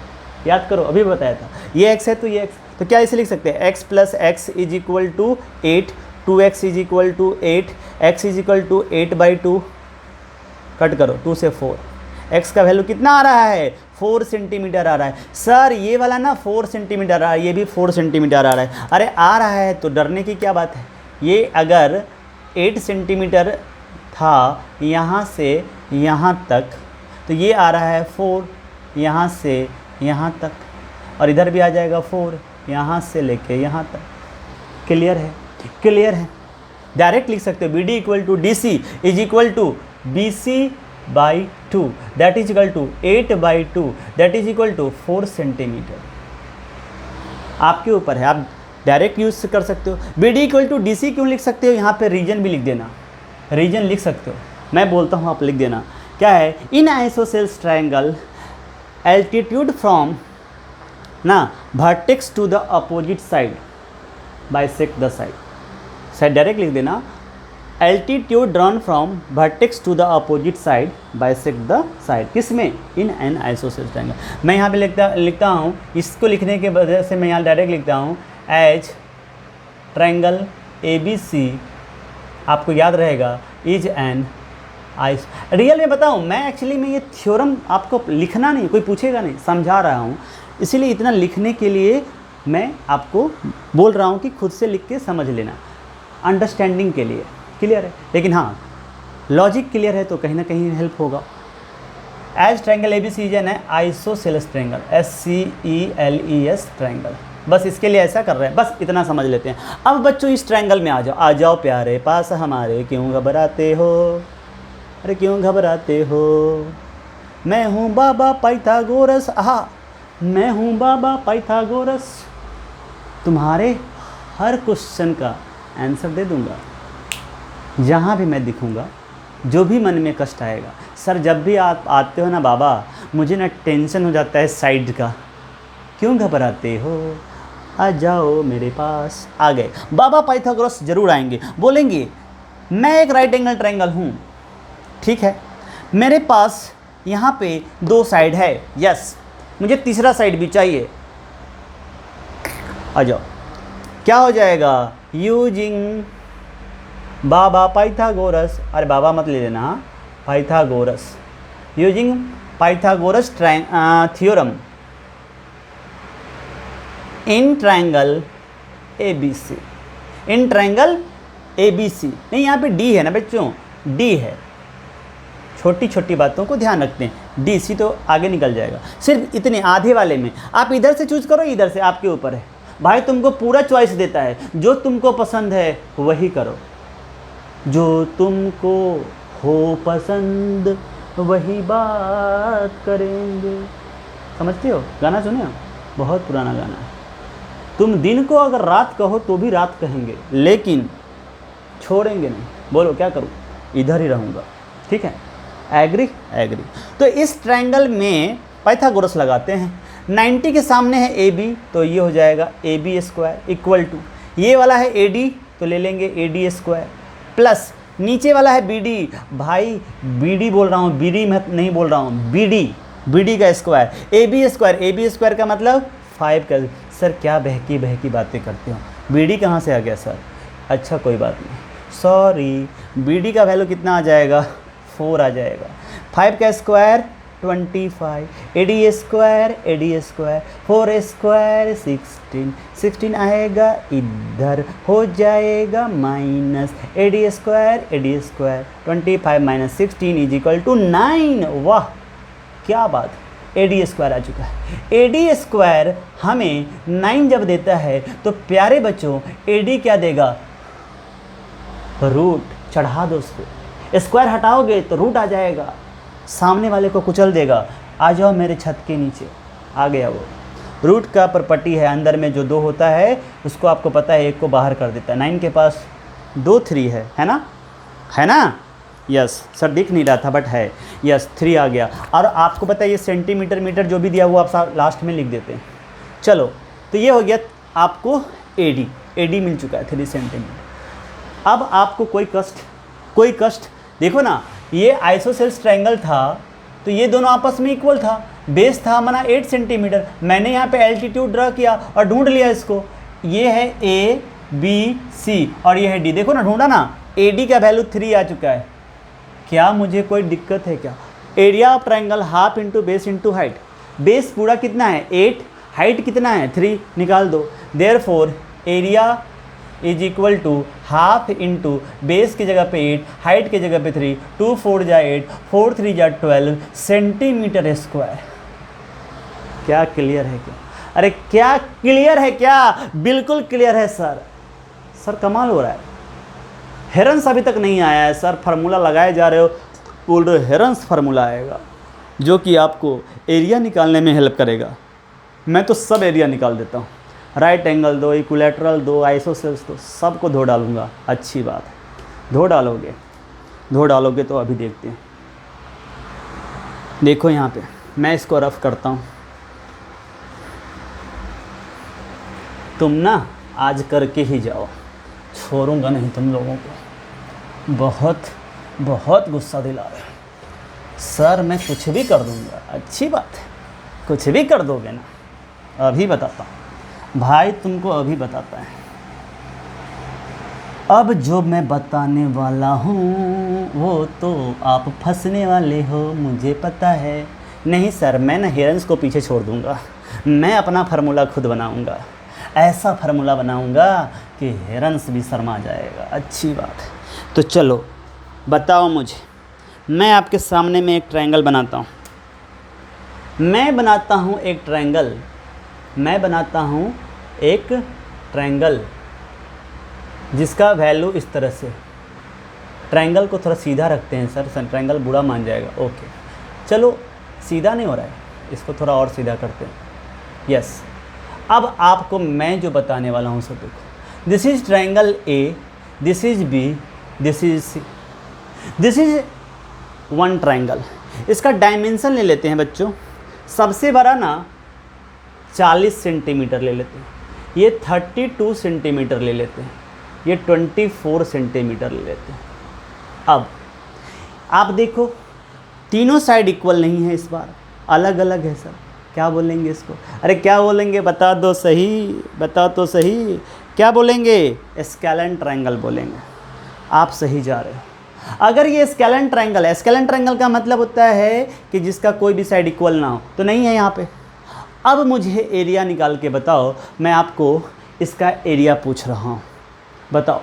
याद करो, अभी बताया था, ये x है तो ये x, तो क्या इसे लिख सकते हैं, x plus x is equal to 8, 2x is equal to 8, x is equal to 8/2, cut करो, 2 से 4, x का वैल्यू कितना आ रहा है, 4 सेंटीमीटर आ रहा है। सर ये वाला ना 4 सेंटीमीटर आ रहा है, ये भी 4 सेंटीमीटर आ रहा है। अरे आ रहा है तो डरने की क्या बात है। ये अगर 8 सेंटीमीटर था यहाँ से यहाँ तक, तो ये आ रहा है 4 यहाँ से यहाँ तक, और इधर भी आ जाएगा 4 यहाँ से लेके यहाँ तक। क्लियर है, क्लियर है। डायरेक्ट लिख सकते हो B D equal to D C is equal to B C by 2 that is equal to 8/2 that is equal to 4 centimetre. आपके ऊपर है, आप डायरेक्ट यूज कर सकते हो। B D equal to D C क्यों लिख सकते हो, यहाँ पे रीजन भी लिख देना, रीजन लिख सकते हो, मैं बोलता हूँ आप लिख देना। क्या है, in isosceles triangle altitude from ना vertex to the opposite side bisect the side direct लिख देना, altitude drawn from vertex to the opposite side bisect the side. किस में, इन एन आइसोसेल्स ट्रायंगल। मैं यहाँ पे लिखता हूँ, इसको लिखने के वजह से मैं यहाँ डायरेक्ट लिखता हूँ as triangle A B C, आपको याद रहेगा, इज एन आइस। रियल में बताऊँ, मैं एक्चुअली में ये थ्योरम आपको लिखना नहीं, कोई पूछेगा नहीं, समझा रहा हूँ, इसीलिए इतना लिखने के लिए मैं आपको बोल रहा हूँ कि खुद से लिख के समझ लेना, अंडरस्टैंडिंग के लिए। क्लियर है, लेकिन हाँ लॉजिक क्लियर है तो कहीं ना कहीं हेल्प होगा। As triangle A B C is an isosceles triangle, SCELES triangle. बस इसके लिए ऐसा कर रहे हैं, बस इतना समझ लेते हैं। अब बच्चों इस ट्रायंगल में आ जाओ प्यारे पास हमारे, क्यों घबराते हो, अरे क्यों घबराते हो। मैं हूँ बाबा पाइथागोरस, मैं हूँ बाबा पाइथागोरस, तुम्हारे हर क्वेश्चन का आंसर दे दूंगा जहाँ भी मैं दिखूंगा, जो भी मन में कष्ट आएगा। सर जब भी आप आते हो ना बाबा, मुझे ना टेंशन हो जाता है साइड का, क्यों घबराते हो, आ जाओ मेरे पास। आ गए बाबा पाइथागोरस, जरूर आएंगे, बोलेंगे मैं एक राइट एंगल ट्रायंगल हूँ, ठीक है, मेरे पास यहाँ पे 2 साइड है, यस, मुझे तीसरा साइड भी चाहिए। आ जाओ, क्या हो जाएगा, यूजिंग बाबा पाइथागोरस, अरे बाबा मत ले लेना, Pythagoras, using Pythagoras theorem in triangle A B C, in triangle A B C. नहीं यहाँ पे डी है ना बच्चों, डी है, छोटी छोटी बातों को ध्यान रखते हैं, डी सी तो आगे निकल जाएगा। सिर्फ इतने आधे वाले में आप इधर से चूज करो, इधर से, आपके ऊपर है भाई, तुमको पूरा चॉइस देता है, जो तुमको पसंद है वही करो, जो तुमको हो पसंद वही बात करेंगे। समझते हो, गाना सुने हो, बहुत पुराना गाना है। तुम दिन को अगर रात कहो तो भी रात कहेंगे, लेकिन छोड़ेंगे नहीं। बोलो क्या करूँ, इधर ही रहूँगा, ठीक है, एग्री एग्री। तो इस ट्रायंगल में पाइथागोरस लगाते हैं, 90 के सामने है ए बी, तो ये हो जाएगा AB² इक्वल टू, ये वाला है AD तो ले लेंगे AD² प्लस नीचे वाला है BD, भाई BD बोल रहा हूँ, BD मैं नहीं बोल रहा हूँ, BD का स्क्वायर, AB² का मतलब 5 का। सर क्या बहकी बहकी बातें करते हो, BD कहाँ से आ गया सर, अच्छा कोई बात नहीं, सॉरी, BD का वैल्यू कितना आ जाएगा, 4 आ जाएगा, 5 का स्क्वायर 25, AD², 4 स्क्वायर 16 आएगा, इधर हो जाएगा minus, AD² 25 minus 16 is equal to 9। वाह क्या बात, AD² आ चुका है। AD² हमें 9 जब देता है तो प्यारे बच्चों AD क्या देगा, रूट, चढ़ा दो उसको, स्क्वायर हटाओगे तो रूट आ जाएगा, सामने वाले को कुचल देगा। आ जाओ मेरे छत के नीचे, आ गया वो। रूट का प्रॉपर्टी है, अंदर में जो 2 होता है उसको आपको पता है 1 को बाहर कर देता है। 9 के पास 2 3 है ना, है ना, यस सर दिख नहीं रहा था बट है, यस 3 आ गया। और आपको पता है ये सेंटीमीटर मीटर जो भी दिया वो आप लास्ट में लिख देते हैं। चलो तो ये हो गया आपको AD मिल चुका है 3 सेंटीमीटर। अब आपको कोई कष्ट देखो ना, ये आइसोसेल्स ट्रायंगल था तो ये दोनों आपस में इक्वल था, बेस था हमारा 8 सेंटीमीटर, मैंने यहाँ पे एल्टीट्यूड ड्रा किया और ढूंढ लिया इसको, ये है A B C और ये है D। देखो ना ढूंढा ना, AD का वैल्यू 3 आ चुका है, क्या मुझे कोई दिक्कत है क्या? Area of triangle half into base into height. Base पूरा कितना है 8, हाइट कितना है 3, निकाल दो। Therefore area is equal to half into base की जगह पे 8, हाइट की जगह पे 3, 2 4 जा 8, 4 3 जा 12 सेंटीमीटर स्क्वायर। क्या क्लियर है क्या? अरे क्या क्लियर है क्या? बिल्कुल क्लियर है सर। सर कमाल हो रहा है, हेरन्स अभी तक नहीं आया है सर, फार्मूला लगाए जा रहे हो, बोल रहे हो हेरन्स फार्मूला आएगा जो कि आपको एरिया निकालने में हेल्प करेगा। मैं तो सब एरिया निकाल देता हूँ, राइट एंगल दो, इक्विलैटरल दो, आइसोसेल्स दो, सबको धो डालूंगा। अच्छी बात है, धो डालोगे तो अभी देखते हैं। देखो यहाँ पे मैं इसको रफ करता हूँ, तुम ना आज करके ही जाओ, छोड़ूंगा नहीं तुम लोगों को। बहुत गुस्सा दिला रहे हो सर, मैं कुछ भी कर दूंगा। अच्छी बात है, कुछ भी कर दोगे ना? अभी बताता हूँ भाई, तुमको अभी बताता है। अब जो मैं बताने वाला हूँ वो तो आप फंसने वाले हो, मुझे पता है। नहीं सर, मैं ना हेरन्स को पीछे छोड़ दूँगा, मैं अपना फार्मूला खुद बनाऊँगा, ऐसा फार्मूला बनाऊँगा कि हेरन्स भी शर्मा जाएगा। अच्छी बात है, तो चलो बताओ मुझे। मैं आपके सामने में एक ट्रायंगल बनाता हूँ, मैं बनाता हूँ एक ट्रायंगल जिसका वैल्यू इस तरह से। ट्रायंगल को थोड़ा सीधा रखते हैं सर, ट्रायंगल बुरा मान जाएगा। ओके चलो, सीधा नहीं हो रहा है, इसको थोड़ा और सीधा करते हैं। यस, अब आपको मैं जो बताने वाला हूँ सब देखो। This is triangle A, this is B, this is C, this is one triangle. इसका डायमेंशन ले लेते हैं बच्चों। सबसे बड़ा ना 40 सेंटीमीटर ले लेते हैं, ये 32 सेंटीमीटर ले लेते हैं, ये 24 सेंटीमीटर ले लेते हैं। अब आप देखो तीनों साइड इक्वल नहीं है, इस बार अलग अलग है सर। क्या बोलेंगे इसको? अरे क्या बोलेंगे? बता दो तो सही, क्या बोलेंगे? स्केलन ट्रायंगल बोलेंगे। आप सही जा रहे हो। अगर ये स्केलन ट्रायंगल है, स्केलन ट्रायंगल का मतलब होता है कि जिसका कोई भी साइड इक्वल ना हो, तो नहीं है यहाँ पे। अब मुझे एरिया निकाल के बताओ, मैं आपको इसका एरिया पूछ रहा हूँ, बताओ,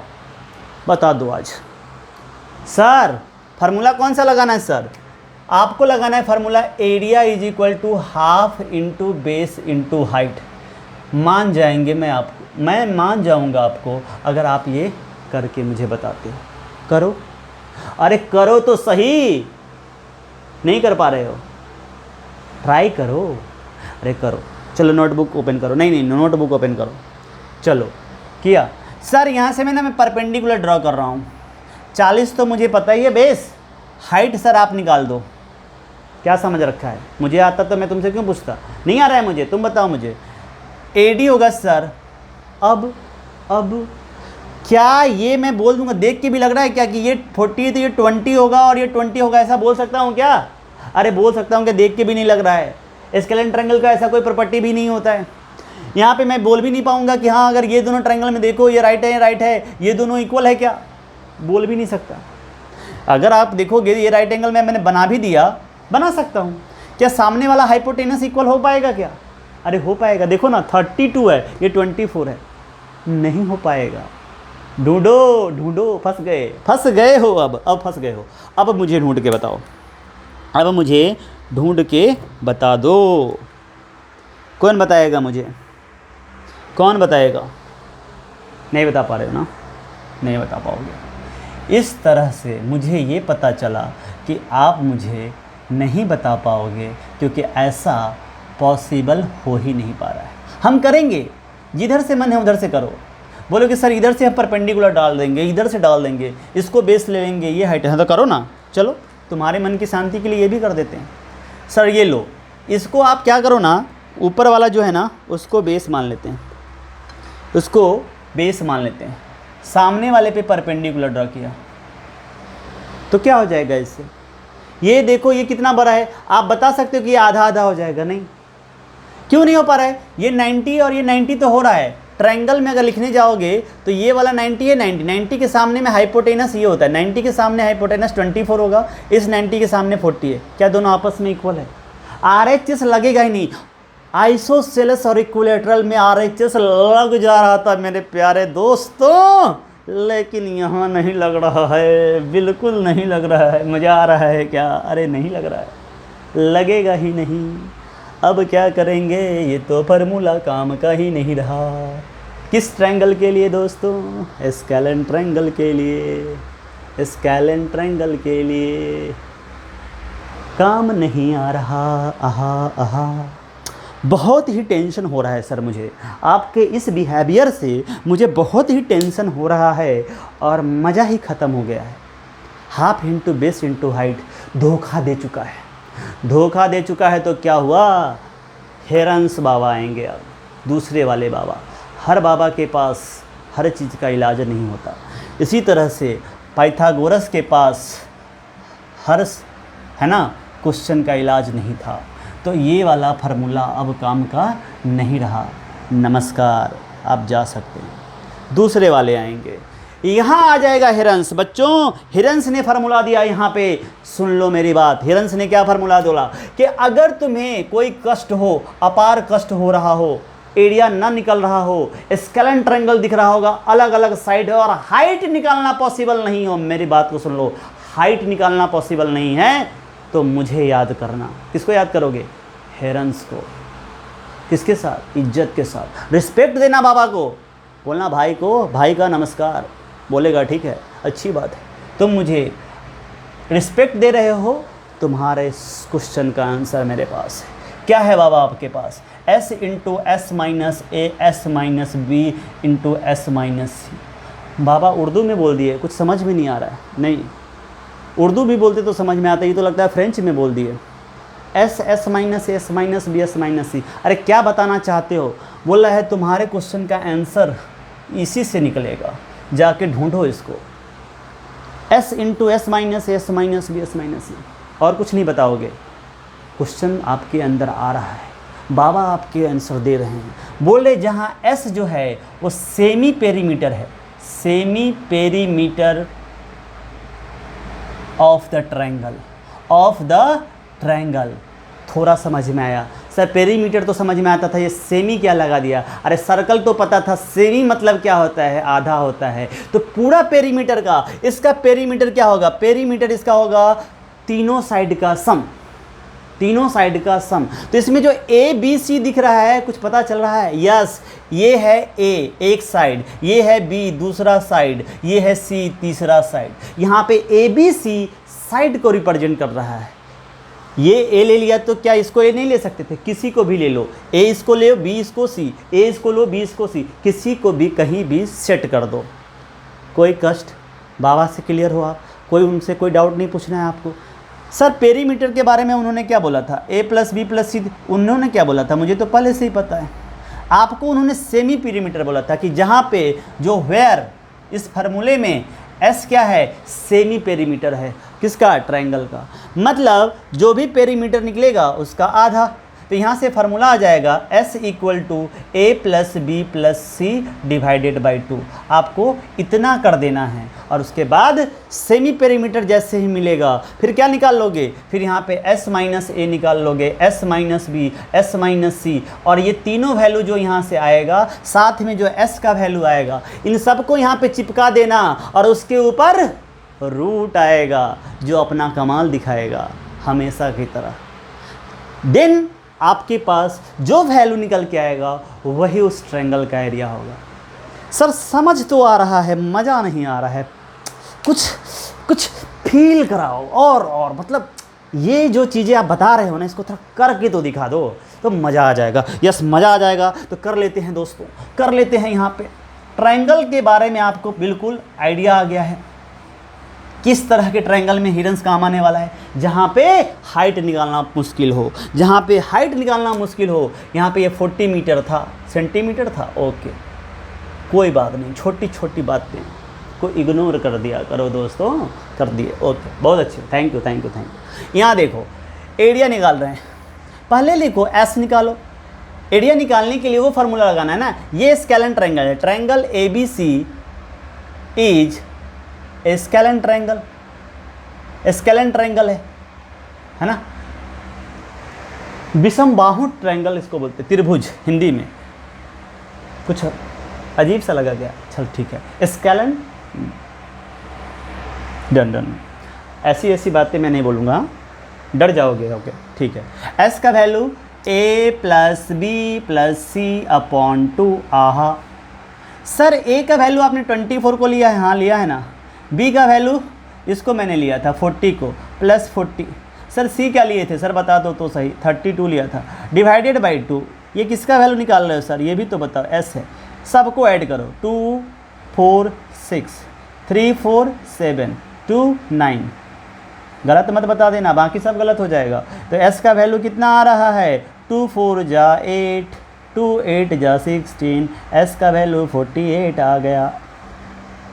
बता दो आज। सर फार्मूला कौन सा लगाना है सर? आपको लगाना है formula area is equal to half into base into height. मान जाएंगे, मैं मान जाऊंगा आपको अगर आप ये करके मुझे बताते हो। करो, अरे करो तो सही, नहीं कर पा रहे हो, ट्राई करो। अरे करो, चलो नोटबुक ओपन करो। नहीं नोटबुक ओपन करो। चलो किया सर। यहाँ से मैं परपेंडिकुलर ड्रॉ कर रहा हूँ। 40 तो मुझे पता ही है बेस, हाइट सर आप निकाल दो। क्या समझ रखा है? मुझे आता तो मैं तुमसे क्यों पूछता? नहीं आ रहा है मुझे, तुम बताओ मुझे। AD होगा सर। अब क्या ये मैं बोल दूंगा, देख के भी लग रहा है क्या कि ये 40 तो ये 20 होगा और ये 20 होगा, ऐसा बोल सकता हूँ क्या? अरे बोल सकता हूँ कि देख के भी नहीं लग रहा है। स्केलन ट्रायंगल का ऐसा कोई प्रॉपर्टी भी नहीं होता है। यहाँ पे मैं बोल भी नहीं पाऊँगा कि हाँ अगर ये दोनों ट्रायंगल में देखो ये राइट है, ये दोनों इक्वल है क्या? बोल भी नहीं सकता। अगर आप देखोगे ये राइट एंगल में मैंने बना भी दिया, बना सकता हूँ। क्या सामने वाला हाइपोटेनस इक्वल हो पाएगा क्या? अरे हो पाएगा। देखो ना 32 है, ये 24 है, नहीं हो पाएगा। ढूंढो, फंस गए हो। अब फंस गए हो। अब मुझे ढूंढ के बताओ, अब मुझे ढूंढ के बता दो। कौन बताएगा मुझे? कौन बताएगा? नहीं बता पा रहे हो ना? नहीं बता पाओगे। इस तरह से मुझे ये पता चला कि आप मुझे नहीं बता पाओगे, क्योंकि ऐसा पॉसिबल हो ही नहीं पा रहा है। हम करेंगे, जिधर से मन है उधर से करो। बोलो कि सर इधर से हम परपेंडिकुलर डाल देंगे, इधर से डाल देंगे, इसको बेस ले लेंगे, ये हाइट है, तो करो ना। चलो तुम्हारे मन की शांति के लिए ये भी कर देते हैं। सर ये लो, इसको आप क्या करो ना, ऊपर वाला जो है ना उसको बेस मान लेते हैं, सामने वाले पे परपेंडिकुलर ड्रॉ किया तो क्या हो जाएगा इससे? ये देखो ये कितना बड़ा है, आप बता सकते हो कि ये आधा आधा हो जाएगा। नहीं, क्यों नहीं हो पा रहा है? ये 90 और ये 90 तो हो रहा है, ट्रायंगल में अगर लिखने जाओगे तो ये वाला 90 है, 90 के सामने में हाइपोटेनस ये होता है, 90 के सामने हाइपोटेनस 24 होगा, इस 90 के सामने 40 है। क्या दोनों आपस में इक्वल है? RHS लगेगा ही नहीं। आइसोसेलेस और इक्विलेटरल में RHS लग जा रहा था मेरे प्यारे दोस्तों, लेकिन यहाँ नहीं लग रहा है, बिल्कुल नहीं लग रहा है। मज़ा आ रहा है क्या? अरे नहीं लग रहा है, लगेगा ही नहीं। अब क्या करेंगे, ये तो फार्मूला काम का ही नहीं रहा। किस ट्रायंगल के लिए दोस्तों? स्केलेन ट्रायंगल के लिए, स्केलेन ट्रायंगल के लिए काम नहीं आ रहा। आहा आहा, बहुत ही टेंशन हो रहा है सर मुझे, आपके इस बिहेवियर से मुझे बहुत ही टेंशन हो रहा है और मज़ा ही ख़त्म हो गया है। Half into base into height धोखा दे चुका है, धोखा दे चुका है। तो क्या हुआ, हेरंस बाबा आएंगे अब, दूसरे वाले बाबा। हर बाबा के पास हर चीज़ का इलाज नहीं होता। इसी तरह से पाइथागोरस के पास हर है ना क्वेश्चन का इलाज नहीं था। तो ये वाला फार्मूला अब काम का नहीं रहा। नमस्कार, आप जा सकते हैं। दूसरे वाले आएंगे, यहाँ आ जाएगा हिरंस। बच्चों, हिरंस ने फार्मूला दिया यहाँ पे, सुन लो मेरी बात। हिरंस ने क्या फार्मूला बोला कि अगर तुम्हें कोई कष्ट हो, अपार कष्ट हो रहा हो, एरिया ना निकल रहा हो, स्केलेन ट्रायंगल दिख रहा होगा, अलग अलग साइड है और हाइट निकालना पॉसिबल नहीं हो, मेरी बात को सुन लो, हाइट निकालना पॉसिबल नहीं है, तो मुझे याद करना। किसको याद करोगे? हेरंस को। किसके साथ? इज्जत के साथ। रिस्पेक्ट देना बाबा को, बोलना भाई को, भाई का नमस्कार। बोलेगा ठीक है, अच्छी बात है, तुम मुझे रिस्पेक्ट दे रहे हो, तुम्हारे क्वेश्चन का आंसर मेरे पास है। क्या है बाबा आपके पास? s into S minus A S minus B into S minus C. बाबा उर्दू में बोल दिए, कुछ समझ में नहीं आ रहा है। नहीं, उर्दू भी बोलते तो समझ में आता, ये तो लगता है फ्रेंच में बोल दिए। S minus S minus B S minus C. अरे क्या बताना चाहते हो? बोल रहा है तुम्हारे क्वेश्चन का आंसर इसी से निकलेगा, जाके ढूंढो इसको। s into S minus B S minus C, और कुछ नहीं बताओगे। क्वेश्चन आपके अंदर आ रहा है, बाबा आपके आंसर दे रहे हैं। बोले जहाँ s जो है वो सेमी पेरीमीटर है, semi perimeter of the triangle, of the triangle. थोड़ा समझ में आया सर? पेरीमीटर तो समझ में आता था, ये सेमी क्या लगा दिया? अरे सर्कल तो पता था, सेमी मतलब क्या होता है? आधा होता है। तो पूरा पेरीमीटर का, इसका पेरीमीटर क्या होगा? पेरीमीटर इसका होगा तीनों साइड का सम, तीनों साइड का सम। तो इसमें जो ए बी सी दिख रहा है, कुछ पता चल रहा है? यस, ये है ए एक साइड, ये है बी दूसरा साइड, ये है सी तीसरा साइड। यहाँ पे ए बी सी साइड को रिप्रेजेंट कर रहा है। ये ए ले लिया तो क्या इसको ए नहीं ले सकते थे? किसी को भी ले लो, ए इसको ले, बी इसको सी, ए इसको लो, बी इसको सी, किसी को भी कहीं भी सेट कर दो। कोई कष्ट? बाबा से क्लियर हो आप? कोई उनसे कोई डाउट नहीं पूछना है आपको? सर पेरीमीटर के बारे में उन्होंने क्या बोला था? ए प्लस बी प्लस सी, उन्होंने क्या बोला था? मुझे तो पहले से ही पता है। आपको उन्होंने सेमी पेरीमीटर बोला था कि जहाँ पे जो वेयर इस फार्मूले में एस क्या है? सेमी पेरीमीटर है। किसका? ट्रायंगल का। मतलब जो भी पेरीमीटर निकलेगा उसका आधा। तो यहाँ से फार्मूला आ जाएगा S equal to A plus B plus C divided by 2। आपको इतना कर देना है और उसके बाद सेमी पेरीमीटर जैसे ही मिलेगा फिर क्या निकाल लोगे? फिर यहाँ पे S माइनस ए निकाल लोगे, S minus B, S minus C, और ये तीनों वैल्यू जो यहाँ से आएगा साथ में जो S का वैल्यू आएगा, इन सबको यहाँ पे चिपका देना और उसके ऊपर रूट आएगा जो अपना कमाल दिखाएगा हमेशा की तरह। देन आपके पास जो वैल्यू निकल के आएगा वही उस ट्रायंगल का एरिया होगा। सर समझ तो आ रहा है, मज़ा नहीं आ रहा है, कुछ फील कराओ और मतलब ये जो चीज़ें आप बता रहे हो ना, इसको थोड़ा करके तो दिखा दो तो मज़ा आ जाएगा। यस, मज़ा आ जाएगा। तो कर लेते हैं दोस्तों, कर लेते हैं। यहाँ पे ट्रायंगल के बारे में आपको बिल्कुल आइडिया आ गया है किस तरह के ट्रायंगल में हिरंस काम आने वाला है। जहाँ पे हाइट निकालना मुश्किल हो, जहाँ पे हाइट निकालना मुश्किल हो। यहाँ पे ये 40 मीटर था, सेंटीमीटर था, ओके कोई बात नहीं, छोटी छोटी बातें को इग्नोर कर दिया करो दोस्तों, कर दिए, ओके बहुत अच्छे, thank you thank you thank you. यहाँ देखो एरिया निकाल रहे हैं, पहले लिखो एस निकालो, एरिया निकालने के लिए वो फार्मूला लगाना है ना। ये स्केलन ट्रायंगल है, triangle ABC is a scalene triangle, scalene triangle है ना। विषम बाहु ट्रायंगल इसको बोलते हैं, त्रिभुज हिंदी में। कुछ अजीब सा लगा क्या? चल ठीक है, स्केलन। डन। ऐसी बातें मैं नहीं बोलूँगा, डर जाओगे। ओके ठीक है। एस का value A + B + C upon 2। आहा सर, A का वैल्यू आपने 24 को लिया है, हाँ लिया है ना। B का वैल्यू इसको मैंने लिया था 40 को, प्लस 40। सर C क्या लिए थे? सर बता दो तो सही। 32 लिया था, डिवाइडेड बाई 2। ये किसका वैल्यू निकाल रहे हो सर? ये भी तो बताओ। S है, सबको ऐड करो। 2 4 6 3 4 7 2 9। गलत मत बता देना, बाकी सब गलत हो जाएगा। तो S का वैल्यू कितना आ रहा है? 2 4 जा 8, 2 8 जा 16। S का वैल्यू 48 आ गया।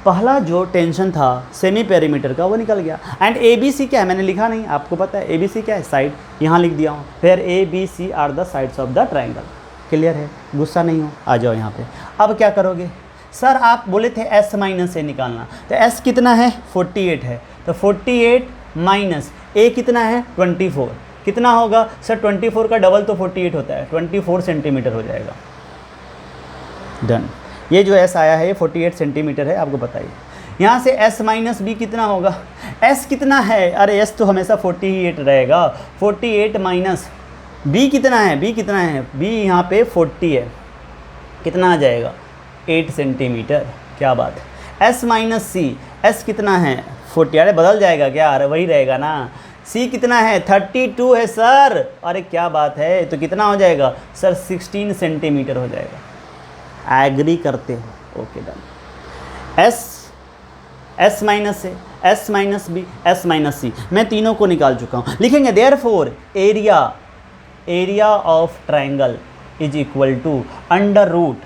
पहला जो टेंशन था सेमी पेरीमीटर का वो निकल गया। एंड ABC क्या है? मैंने लिखा नहीं, आपको पता है ABC क्या है? साइड, यहाँ लिख दिया हूँ। फिर ABC are the sides of the triangle. Clear है? गुस्सा नहीं हो, आ जाओ यहाँ पे। अब क्या करोगे? सर आप बोले थे S - A निकालना, तो S कितना है? 48 है। तो 48 माइनस A कितना है? 24। कितना होगा सर? 24 का डबल तो 48 होता है, 24 सेंटीमीटर हो जाएगा। डन। ये जो S आया है ये 48 सेंटीमीटर है, आपको बताइए। यहाँ से S - B कितना होगा? S कितना है? अरे S तो हमेशा 48 रहेगा। 48 माइनस B कितना है? B कितना है? B यहाँ पे 40 है। कितना आ जाएगा? 8 सेंटीमीटर। क्या बात है। S - C, S कितना है? 40। अरे बदल जाएगा क्या? अरे वही रहेगा ना। C कितना है? 32 है सर। अरे क्या बात है। तो कितना हो जाएगा सर? 16 सेंटीमीटर हो जाएगा। एग्री करते हो? Okay done. S S - A, S - B, S - C, मैं तीनों को निकाल चुका हूँ। लिखेंगे therefore area of triangle is equal to under root.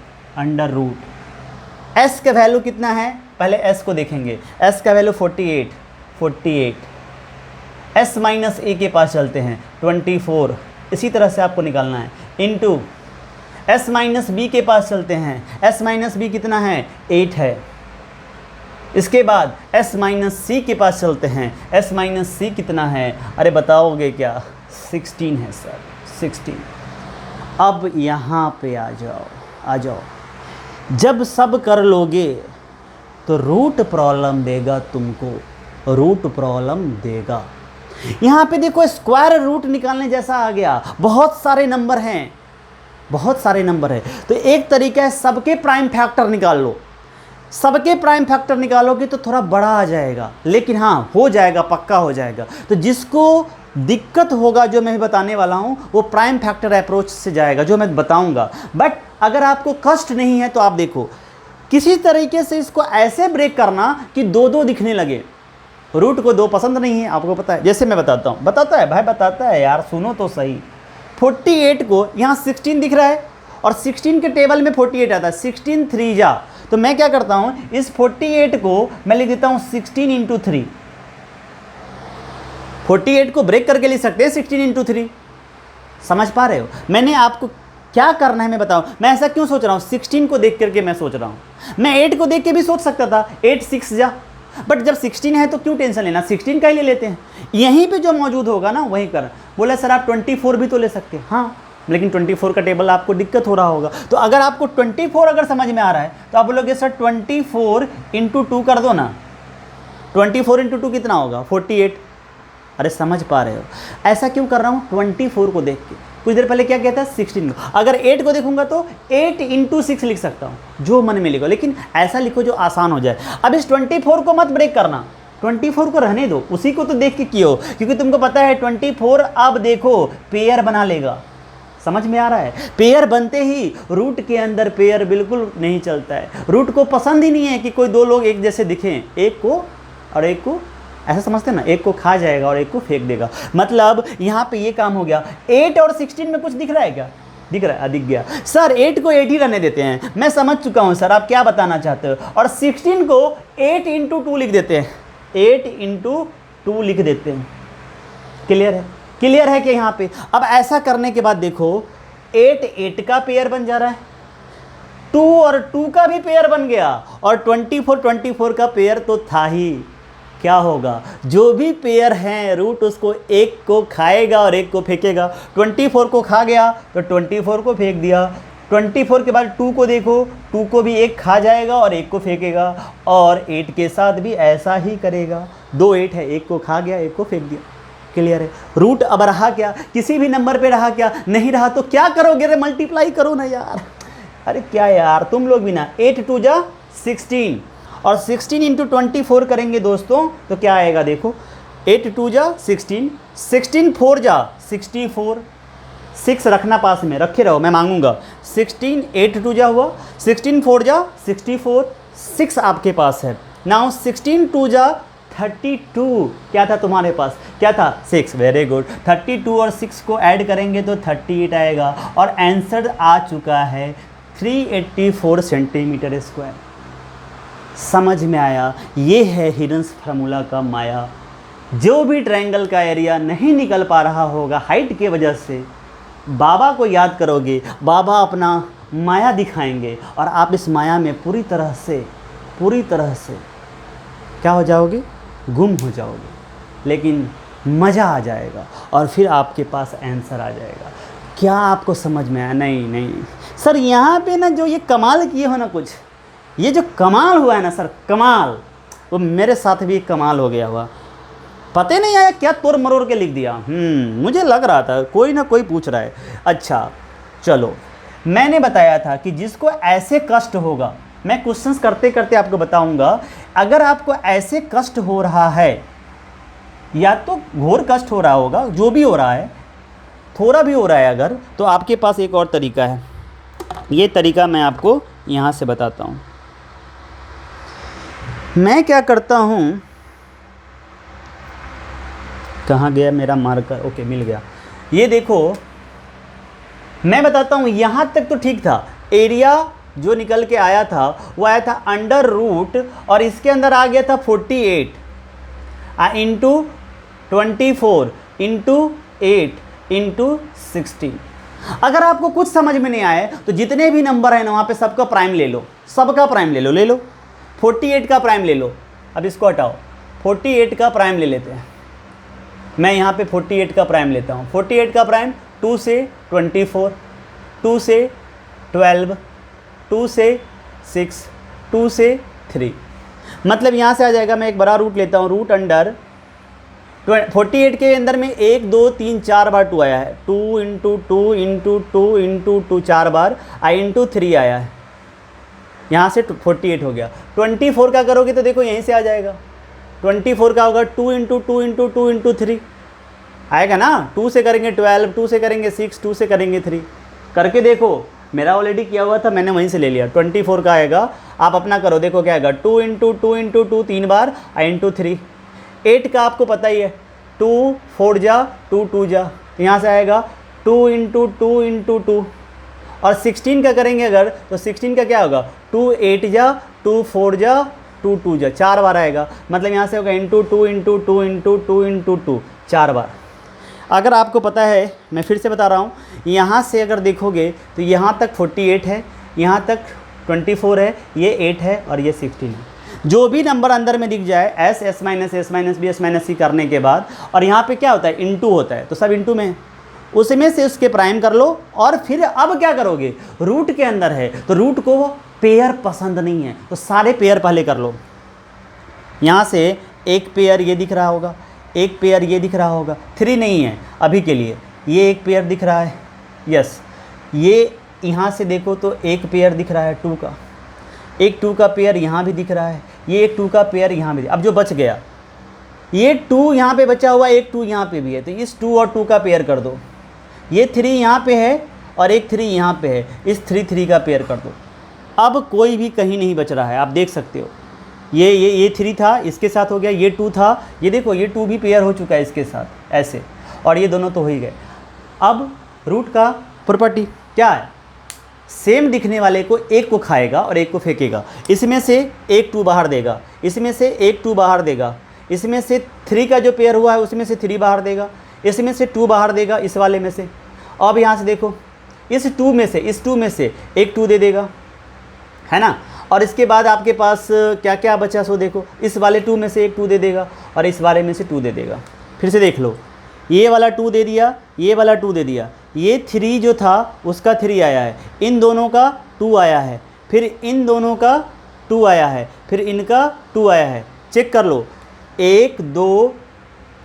S का वैल्यू कितना है? पहले S को देखेंगे। S का वैल्यू 48। S - A के पास चलते हैं, 24। इसी तरह से आपको निकालना है। इनटू S - B के पास चलते हैं। S - B कितना है? 8 है। इसके बाद S - C के पास चलते हैं। S - C कितना है? अरे बताओगे क्या? 16 है सर, 16। अब यहाँ पे आ जाओ। जब सब कर लोगे तो रूट प्रॉब्लम देगा तुमको, रूट प्रॉब्लम देगा। यहाँ पे देखो स्क्वायर रूट निकालने जैसा आ गया। बहुत सारे नंबर हैं। तो एक तरीका है, सबके प्राइम फैक्टर निकाल लो। सबके प्राइम फैक्टर निकालोगे तो थोड़ा बड़ा आ जाएगा, लेकिन हाँ हो जाएगा, पक्का हो जाएगा। तो जिसको दिक्कत होगा जो मैं बताने वाला हूँ वो प्राइम फैक्टर अप्रोच से जाएगा, जो मैं बताऊँगा। बट अगर आपको कष्ट नहीं है तो आप देखो, किसी तरीके से इसको ऐसे ब्रेक करना कि 2 दिखने लगे। रूट को 2 पसंद नहीं है, आपको पता है। जैसे मैं बताता हूँ, बताता है यार, सुनो तो सही। 48 को यहाँ 16 दिख रहा है और 16 के टेबल में 48 आता है। 16 3 जा, तो मैं क्या करता हूँ, इस 48 को मैं लिख देता हूँ 16 × 3। 48 को ब्रेक करके लिख सकते हैं 16 × 3। समझ पा रहे हो? मैंने आपको क्या करना है मैं बताऊं। मैं ऐसा क्यों सोच रहा हूँ? 16 को देख करके मैं सोच रहा हूँ। मैं 8 को देख के भी सोच सकता था, 8 6 जा, बट जब 16 है तो क्यों टेंशन लेना, 16 का ही ले लेते हैं। यहीं पे जो मौजूद होगा ना वहीं कर। बोला सर आप 24 भी तो ले सकते हैं। हाँ, लेकिन 24 का टेबल आपको दिक्कत हो रहा होगा। तो अगर आपको 24 अगर समझ में आ रहा है तो आप बोलोगे सर 24 × 2 कर दो ना। 24 × 2 कितना होगा? 48। अरे समझ पा रहे हो? ऐसा क्यों कर रहा हूँ? 24 को देख के। कुछ देर पहले क्या कहता है? 16 को। अगर 8 को देखूंगा तो 8 × 6 लिख सकता हूँ, जो मन में लिखो, लेकिन ऐसा लिखो जो आसान हो जाए। अब इस 24 को मत ब्रेक करना, 24 को रहने दो, उसी को तो देख के कियो, क्योंकि तुमको पता है 24 अब देखो पेयर बना लेगा। समझ में आ रहा है? पेयर बनते ही रूट के अंदर पेयर बिल्कुल नहीं चलता है। रूट को पसंद ही नहीं है कि कोई 2 लोग एक जैसे दिखें, एक को और एक को, ऐसा समझते हैं ना, एक को खा जाएगा और एक को फेंक देगा। मतलब यहाँ पे ये काम हो गया। 8 और 16 में कुछ दिख रहा है क्या? दिख रहा है? दिख गया। सर 8 को 8 ही रहने देते हैं। मैं समझ चुका हूँ सर आप क्या बताना चाहते हो। और 16 को 8 × 2 लिख देते हैं, 8 × 2 लिख देते हैं। क्लियर है? क्लियर है कि यहाँ पे? अब ऐसा करने के बाद देखो, 8 8 का पेयर बन जा रहा है, 2 और 2 का भी पेयर बन गया, और 24 24 का पेयर तो था ही। क्या होगा, जो भी पेयर हैं रूट उसको एक को खाएगा और एक को फेंकेगा। 24 को खा गया तो 24 को फेंक दिया, 24 के बाद 2 को देखो, 2 को भी एक खा जाएगा और एक को फेंकेगा, और 8 के साथ भी ऐसा ही करेगा। 2 8 है, एक को खा गया एक को फेंक दिया। क्लियर है। रूट अब रहा क्या, किसी भी नंबर पे रहा क्या, नहीं रहा तो क्या करोगे रे, मल्टीप्लाई करो ना यार। अरे क्या यार तुम लोग भी ना, 8 2 जा 16 और 16 इंटू 24 करेंगे दोस्तों तो क्या आएगा देखो, 8 2 जा 16, 16 4 जा 64, 6 रखना पास में, रखे रहो मैं मांगूंगा। 16 8 2 जा हुआ, 16 4 जा 64, 6 आपके पास है। नाउ 16 2 जा 32, क्या था तुम्हारे पास, क्या था 6, वेरी गुड। 32 और 6 को ऐड करेंगे तो 38 आएगा, और आंसर आ चुका है 384 सेंटीमीटर स्क्वायर। समझ में आया, ये है हिडन्स फार्मूला का माया। जो भी ट्रायंगल का एरिया नहीं निकल पा रहा होगा हाइट के वजह से, बाबा को याद करोगे, बाबा अपना माया दिखाएंगे और आप इस माया में पूरी तरह से क्या हो जाओगे, गुम हो जाओगे, लेकिन मज़ा आ जाएगा और फिर आपके पास आंसर आ जाएगा। क्या आपको समझ में आया? नहीं सर, यहाँ पे ना जो ये कमाल किए हो ना कुछ, ये जो कमाल हुआ है ना सर, कमाल, वो मेरे साथ भी कमाल हो गया हुआ। पता नहीं आया क्या तोड़ मरोड़ के लिख दिया। मुझे लग रहा था कोई ना कोई पूछ रहा है। अच्छा चलो, मैंने बताया था कि जिसको ऐसे कष्ट होगा, मैं क्वेश्चंस करते करते आपको बताऊंगा, अगर आपको ऐसे कष्ट हो रहा है, या तो घोर कष्ट हो रहा होगा, जो भी हो रहा है, थोड़ा भी हो रहा है अगर, तो आपके पास एक और तरीका है। ये तरीका मैं आपको यहाँ से बताता हूँ। मैं क्या करता हूँ, कहाँ गया मेरा मार्कर, ओके मिल गया। ये देखो मैं बताता हूँ, यहाँ तक तो ठीक था, एरिया जो निकल के आया था वो आया था अंडर रूट, और इसके अंदर आ गया था 48 इंटू 24 इंटू 8 इंटू 16। अगर आपको कुछ समझ में नहीं आए तो जितने भी नंबर हैं ना वहाँ पे सबका प्राइम ले लो, सबका प्राइम ले लो। 48 का प्राइम ले लो, अब इसको हटाओ, 48 का प्राइम ले लेते हैं। मैं यहाँ पे 48 का प्राइम लेता हूँ। 48 का प्राइम 2 से 24, 2 से 12, 2 से 6, 2 से 3, मतलब यहाँ से आ जाएगा। मैं एक बड़ा रूट लेता हूँ, रूट अंडर 48 के अंदर में 1 2 3 4 बार 2 आया है, 2 इंटू 2 इंटू 2 इंटू 2 4 बार, आई इंटू 3 आया है, यहाँ से 48 हो गया। 24 का करोगे तो देखो यहीं से आ जाएगा, 24 का होगा 2 इंटू 2 इंटू 2 इंटू 3 आएगा ना। 2 से करेंगे 12, 2 से करेंगे 6, 2 से करेंगे 3, करके देखो, मेरा ऑलरेडी किया हुआ था, मैंने वहीं से ले लिया। 24 का आएगा, आप अपना करो, देखो क्या आएगा, 2 इंटू 2 इंटू 2 3 बार, आई इंटू 3। 8 का आपको पता ही है, 2 4 जा 2 2 जा, यहाँ से आएगा 2 इंटू 2 इंटू 2। और 16 का करेंगे अगर, तो 16 का क्या होगा, 2 8 जा 2 4 जा 2 2 जा, 4 बार आएगा, मतलब यहाँ से होगा इंटू 2 इंटू 2 इंटू 2 इंटू 2, 4 बार। अगर आपको पता है, मैं फिर से बता रहा हूँ, यहाँ से अगर देखोगे तो यहाँ तक 48 है, यहाँ तक 24 है, ये 8 है और ये 16 है। जो भी नंबर अंदर में दिख जाए, S S minus B S minus C करने के बाद, और यहाँ पे क्या होता है, इंटू होता है, तो सब इंटू में है, उसमें से उसके प्राइम कर लो। और फिर अब क्या करोगे, रूट के अंदर है तो रूट को पेयर पसंद नहीं है, तो सारे पेयर पहले कर लो। यहाँ से एक पेयर ये दिख रहा होगा, एक पेयर ये दिख रहा होगा, 3 नहीं है अभी के लिए, ये एक पेयर दिख रहा है, यस। ये यहाँ से देखो तो एक पेयर दिख रहा है 2 का, एक 2 का पेयर यहाँ भी दिख रहा है, ये एक 2 का पेयर यहाँ भी। अब जो बच गया, ये 2 यहाँ पे बचा हुआ, एक 2 यहाँ पे भी है, तो इस 2 और 2 का पेयर कर दो। ये 3 यहाँ पे है और एक 3 यहाँ पे है, इस 3 का पेयर कर दो। अब कोई भी कहीं नहीं बच रहा है, आप देख सकते हो। ये 3 था, इसके साथ हो गया, ये 2 था, ये देखो ये 2 भी पेयर हो चुका है इसके साथ, ऐसे, और ये दोनों तो हो ही गए। अब रूट का प्रॉपर्टी क्या है, सेम दिखने वाले को एक को खाएगा और एक को फेंकेगा, इसमें से एक 2 बाहर देगा, इसमें से एक 2 बाहर देगा, इसमें से 3 का जो पेयर हुआ है उसमें से 3 बाहर देगा, इसमें से 2 बाहर देगा इस वाले में से। अब यहाँ से देखो, इस टू में से एक 2 दे देगा, है ना। और इसके बाद आपके पास क्या क्या बचा सो देखो, इस वाले 2 में से एक 2 दे देगा और इस वाले में से 2 दे देगा। फिर से देख लो, ये वाला 2 दे दिया, ये वाला 2 दे दिया, ये 3 जो था उसका 3 आया है, इन दोनों का 2 आया है, फिर इन दोनों का 2 आया है, फिर इनका 2 आया है। चेक कर लो, 1 2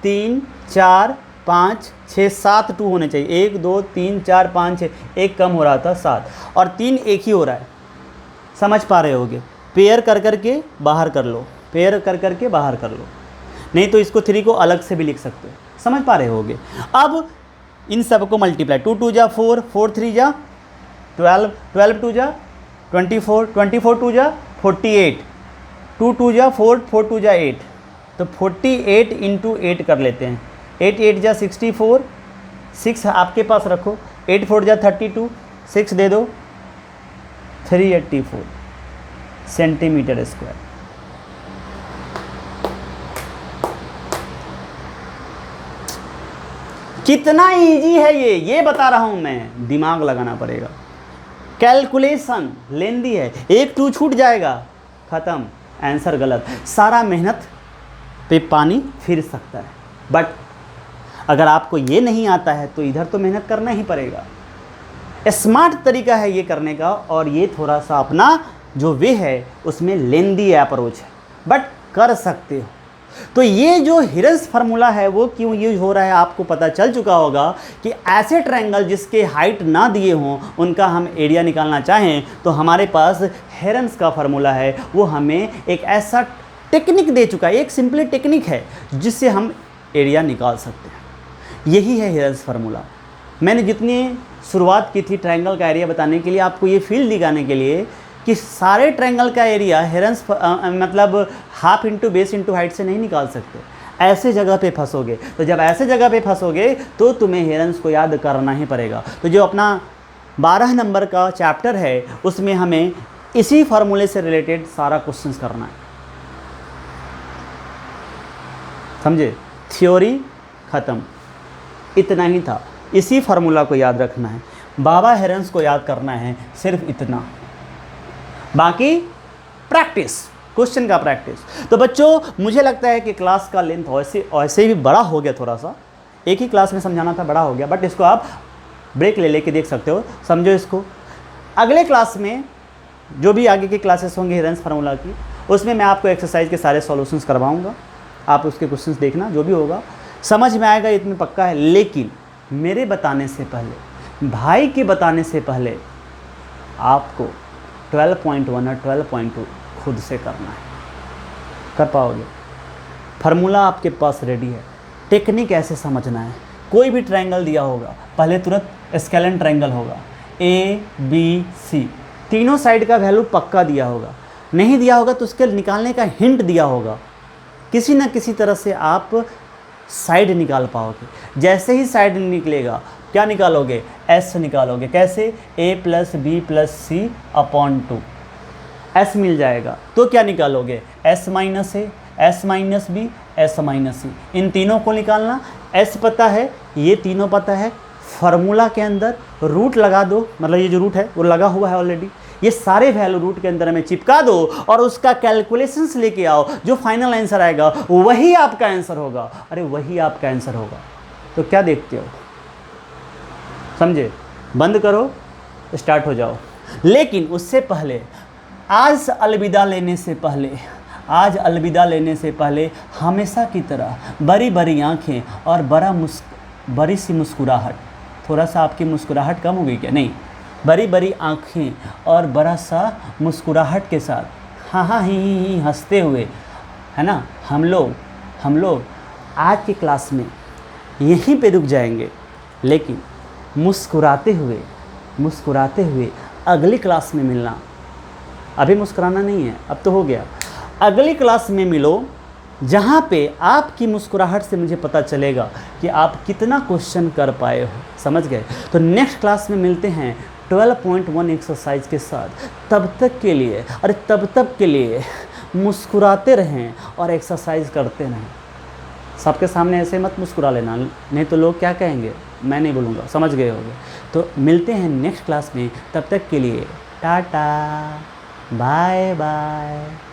3 4 5 6 7 2 होने चाहिए, 1 2 3 4 5 6, एक कम हो रहा था 7 और 3 एक ही हो रहा है। समझ पा रहे होगे, पेयर कर करके बाहर कर लो, पेयर कर करके बाहर कर लो, नहीं तो इसको 3 को अलग से भी लिख सकते हो। समझ पा रहे होगे। अब इन सब को मल्टीप्लाई, 2 2 जा 4, 4 3 जा 12, 12 2 जा 24, 24 2 जा 48, 2 2 जा 4, 4 2 जा 8, तो 48 इंटू 8 कर लेते हैं। 8 8 जा 64, 6 आपके पास रखो, 8 4 जा 32, 6 दे दो, 384 सेंटीमीटर स्क्वायर। कितना इजी है ये बता रहा हूं मैं, दिमाग लगाना पड़ेगा। कैलकुलेशन लेंदी है, एक 2 छूट जाएगा, ख़त्म, आंसर गलत। सारा मेहनत पे पानी फिर सकता है, बट अगर आपको ये नहीं आता है तो इधर तो मेहनत करना ही पड़ेगा। स्मार्ट तरीका है ये करने का, और ये थोड़ा सा अपना जो वे है उसमें लेंदी अप्रोच है, बट कर सकते हो। तो ये जो हिरन्स फार्मूला है वो क्यों यूज हो रहा है आपको पता चल चुका होगा कि ऐसे ट्रायंगल जिसके हाइट ना दिए हों उनका हम एरिया निकालना चाहें तो हमारे पास हिरन्स का फार्मूला है, वो हमें एक ऐसा टेक्निक दे चुका है, एक सिंपली टेक्निक है जिससे हम एरिया निकाल सकते हैं। यही है हिरन्स फार्मूला। मैंने जितनी शुरुआत की थी ट्रायंगल का एरिया बताने के लिए, आपको ये फील दिखाने के लिए कि सारे ट्रायंगल का एरिया हिरन्स मतलब half into base into height से नहीं निकाल सकते, ऐसे जगह पे फंसोगे। तो जब ऐसे जगह पे फंसोगे तो तुम्हें हिरन्स को याद करना ही पड़ेगा। तो जो अपना 12 नंबर का चैप्टर है उसमें हमें इसी फार्मूले से रिलेटेड सारा क्वेश्चंस करना है, समझे। थ्योरी ख़त्म, इतना ही था। इसी फार्मूला को याद रखना है, बाबा हिरन्स को याद करना है, सिर्फ इतना। बाकी प्रैक्टिस, क्वेश्चन का प्रैक्टिस। तो बच्चों मुझे लगता है कि क्लास का लेंथ वैसे भी बड़ा हो गया थोड़ा सा, एक ही क्लास में समझाना था, बड़ा हो गया, बट इसको आप ब्रेक ले लेके देख सकते हो, समझो इसको। अगले क्लास में जो भी आगे की क्लासेस होंगी हिरन्स फार्मूला की, उसमें मैं आपको एक्सरसाइज के सारे सॉल्यूशंस करवाऊंगा। आप उसके क्वेश्चंस देखना, जो भी होगा समझ में आएगा, इतने पक्का है। लेकिन मेरे बताने से पहले, भाई के बताने से पहले आपको 12.1 और 12.2 खुद से करना है। कर पाओगे? फार्मूला आपके पास रेडी है, टेक्निक ऐसे समझना है। कोई भी ट्रायंगल दिया होगा, पहले तुरंत स्केलेन ट्रायंगल होगा, ABC, तीनों साइड का वैल्यू पक्का दिया होगा। नहीं दिया होगा तो उसके निकालने का हिंट दिया होगा, किसी न किसी तरह से आप साइड निकाल पाओगे। जैसे ही साइड निकलेगा क्या निकालोगे? S निकालोगे। कैसे? A + B + C/2 S मिल जाएगा। तो क्या निकालोगे? S - A, S - B, S - C। इन तीनों को निकालना। S पता है, ये तीनों पता है। फार्मूला के अंदर रूट लगा दो, मतलब ये जो रूट है वो लगा हुआ है ऑलरेडी। ये सारे वैल्यू रूट के अंदर में चिपका दो और उसका कैलकुलेशंस लेके आओ। जो फाइनल आंसर आएगा वही आपका आंसर होगा। अरे वही आपका आंसर होगा। तो क्या देखते हो? समझे? बंद करो, स्टार्ट हो जाओ। लेकिन उससे पहले, आज अलविदा लेने से पहले हमेशा की तरह बड़ी बड़ी आंखें और बड़ी सी मुस्कुराहट। थोड़ा सा आपकी मुस्कुराहट कम हो गई क्या? नहीं, बड़ी बड़ी आंखें और बड़ा सा मुस्कुराहट के साथ हाँ हाँ ही हंसते हुए, है ना, हम लोग आज की क्लास में यहीं पे रुक जाएंगे। लेकिन मुस्कुराते हुए अगली क्लास में मिलना। अभी मुस्कुराना नहीं है, अब तो हो गया। अगली क्लास में मिलो, जहाँ पे आपकी मुस्कुराहट से मुझे पता चलेगा कि आप कितना क्वेश्चन कर पाए हो। समझ गए? तो नेक्स्ट क्लास में मिलते हैं 12.1 एक्सरसाइज के साथ। तब तक के लिए मुस्कुराते रहें और एक्सरसाइज करते रहें। सबके सामने ऐसे मत मुस्कुरा लेना, नहीं तो लोग क्या कहेंगे? मैं नहीं बोलूँगा, समझ गए होगे। तो मिलते हैं नेक्स्ट क्लास में, तब तक के लिए टाटा बाय बाय।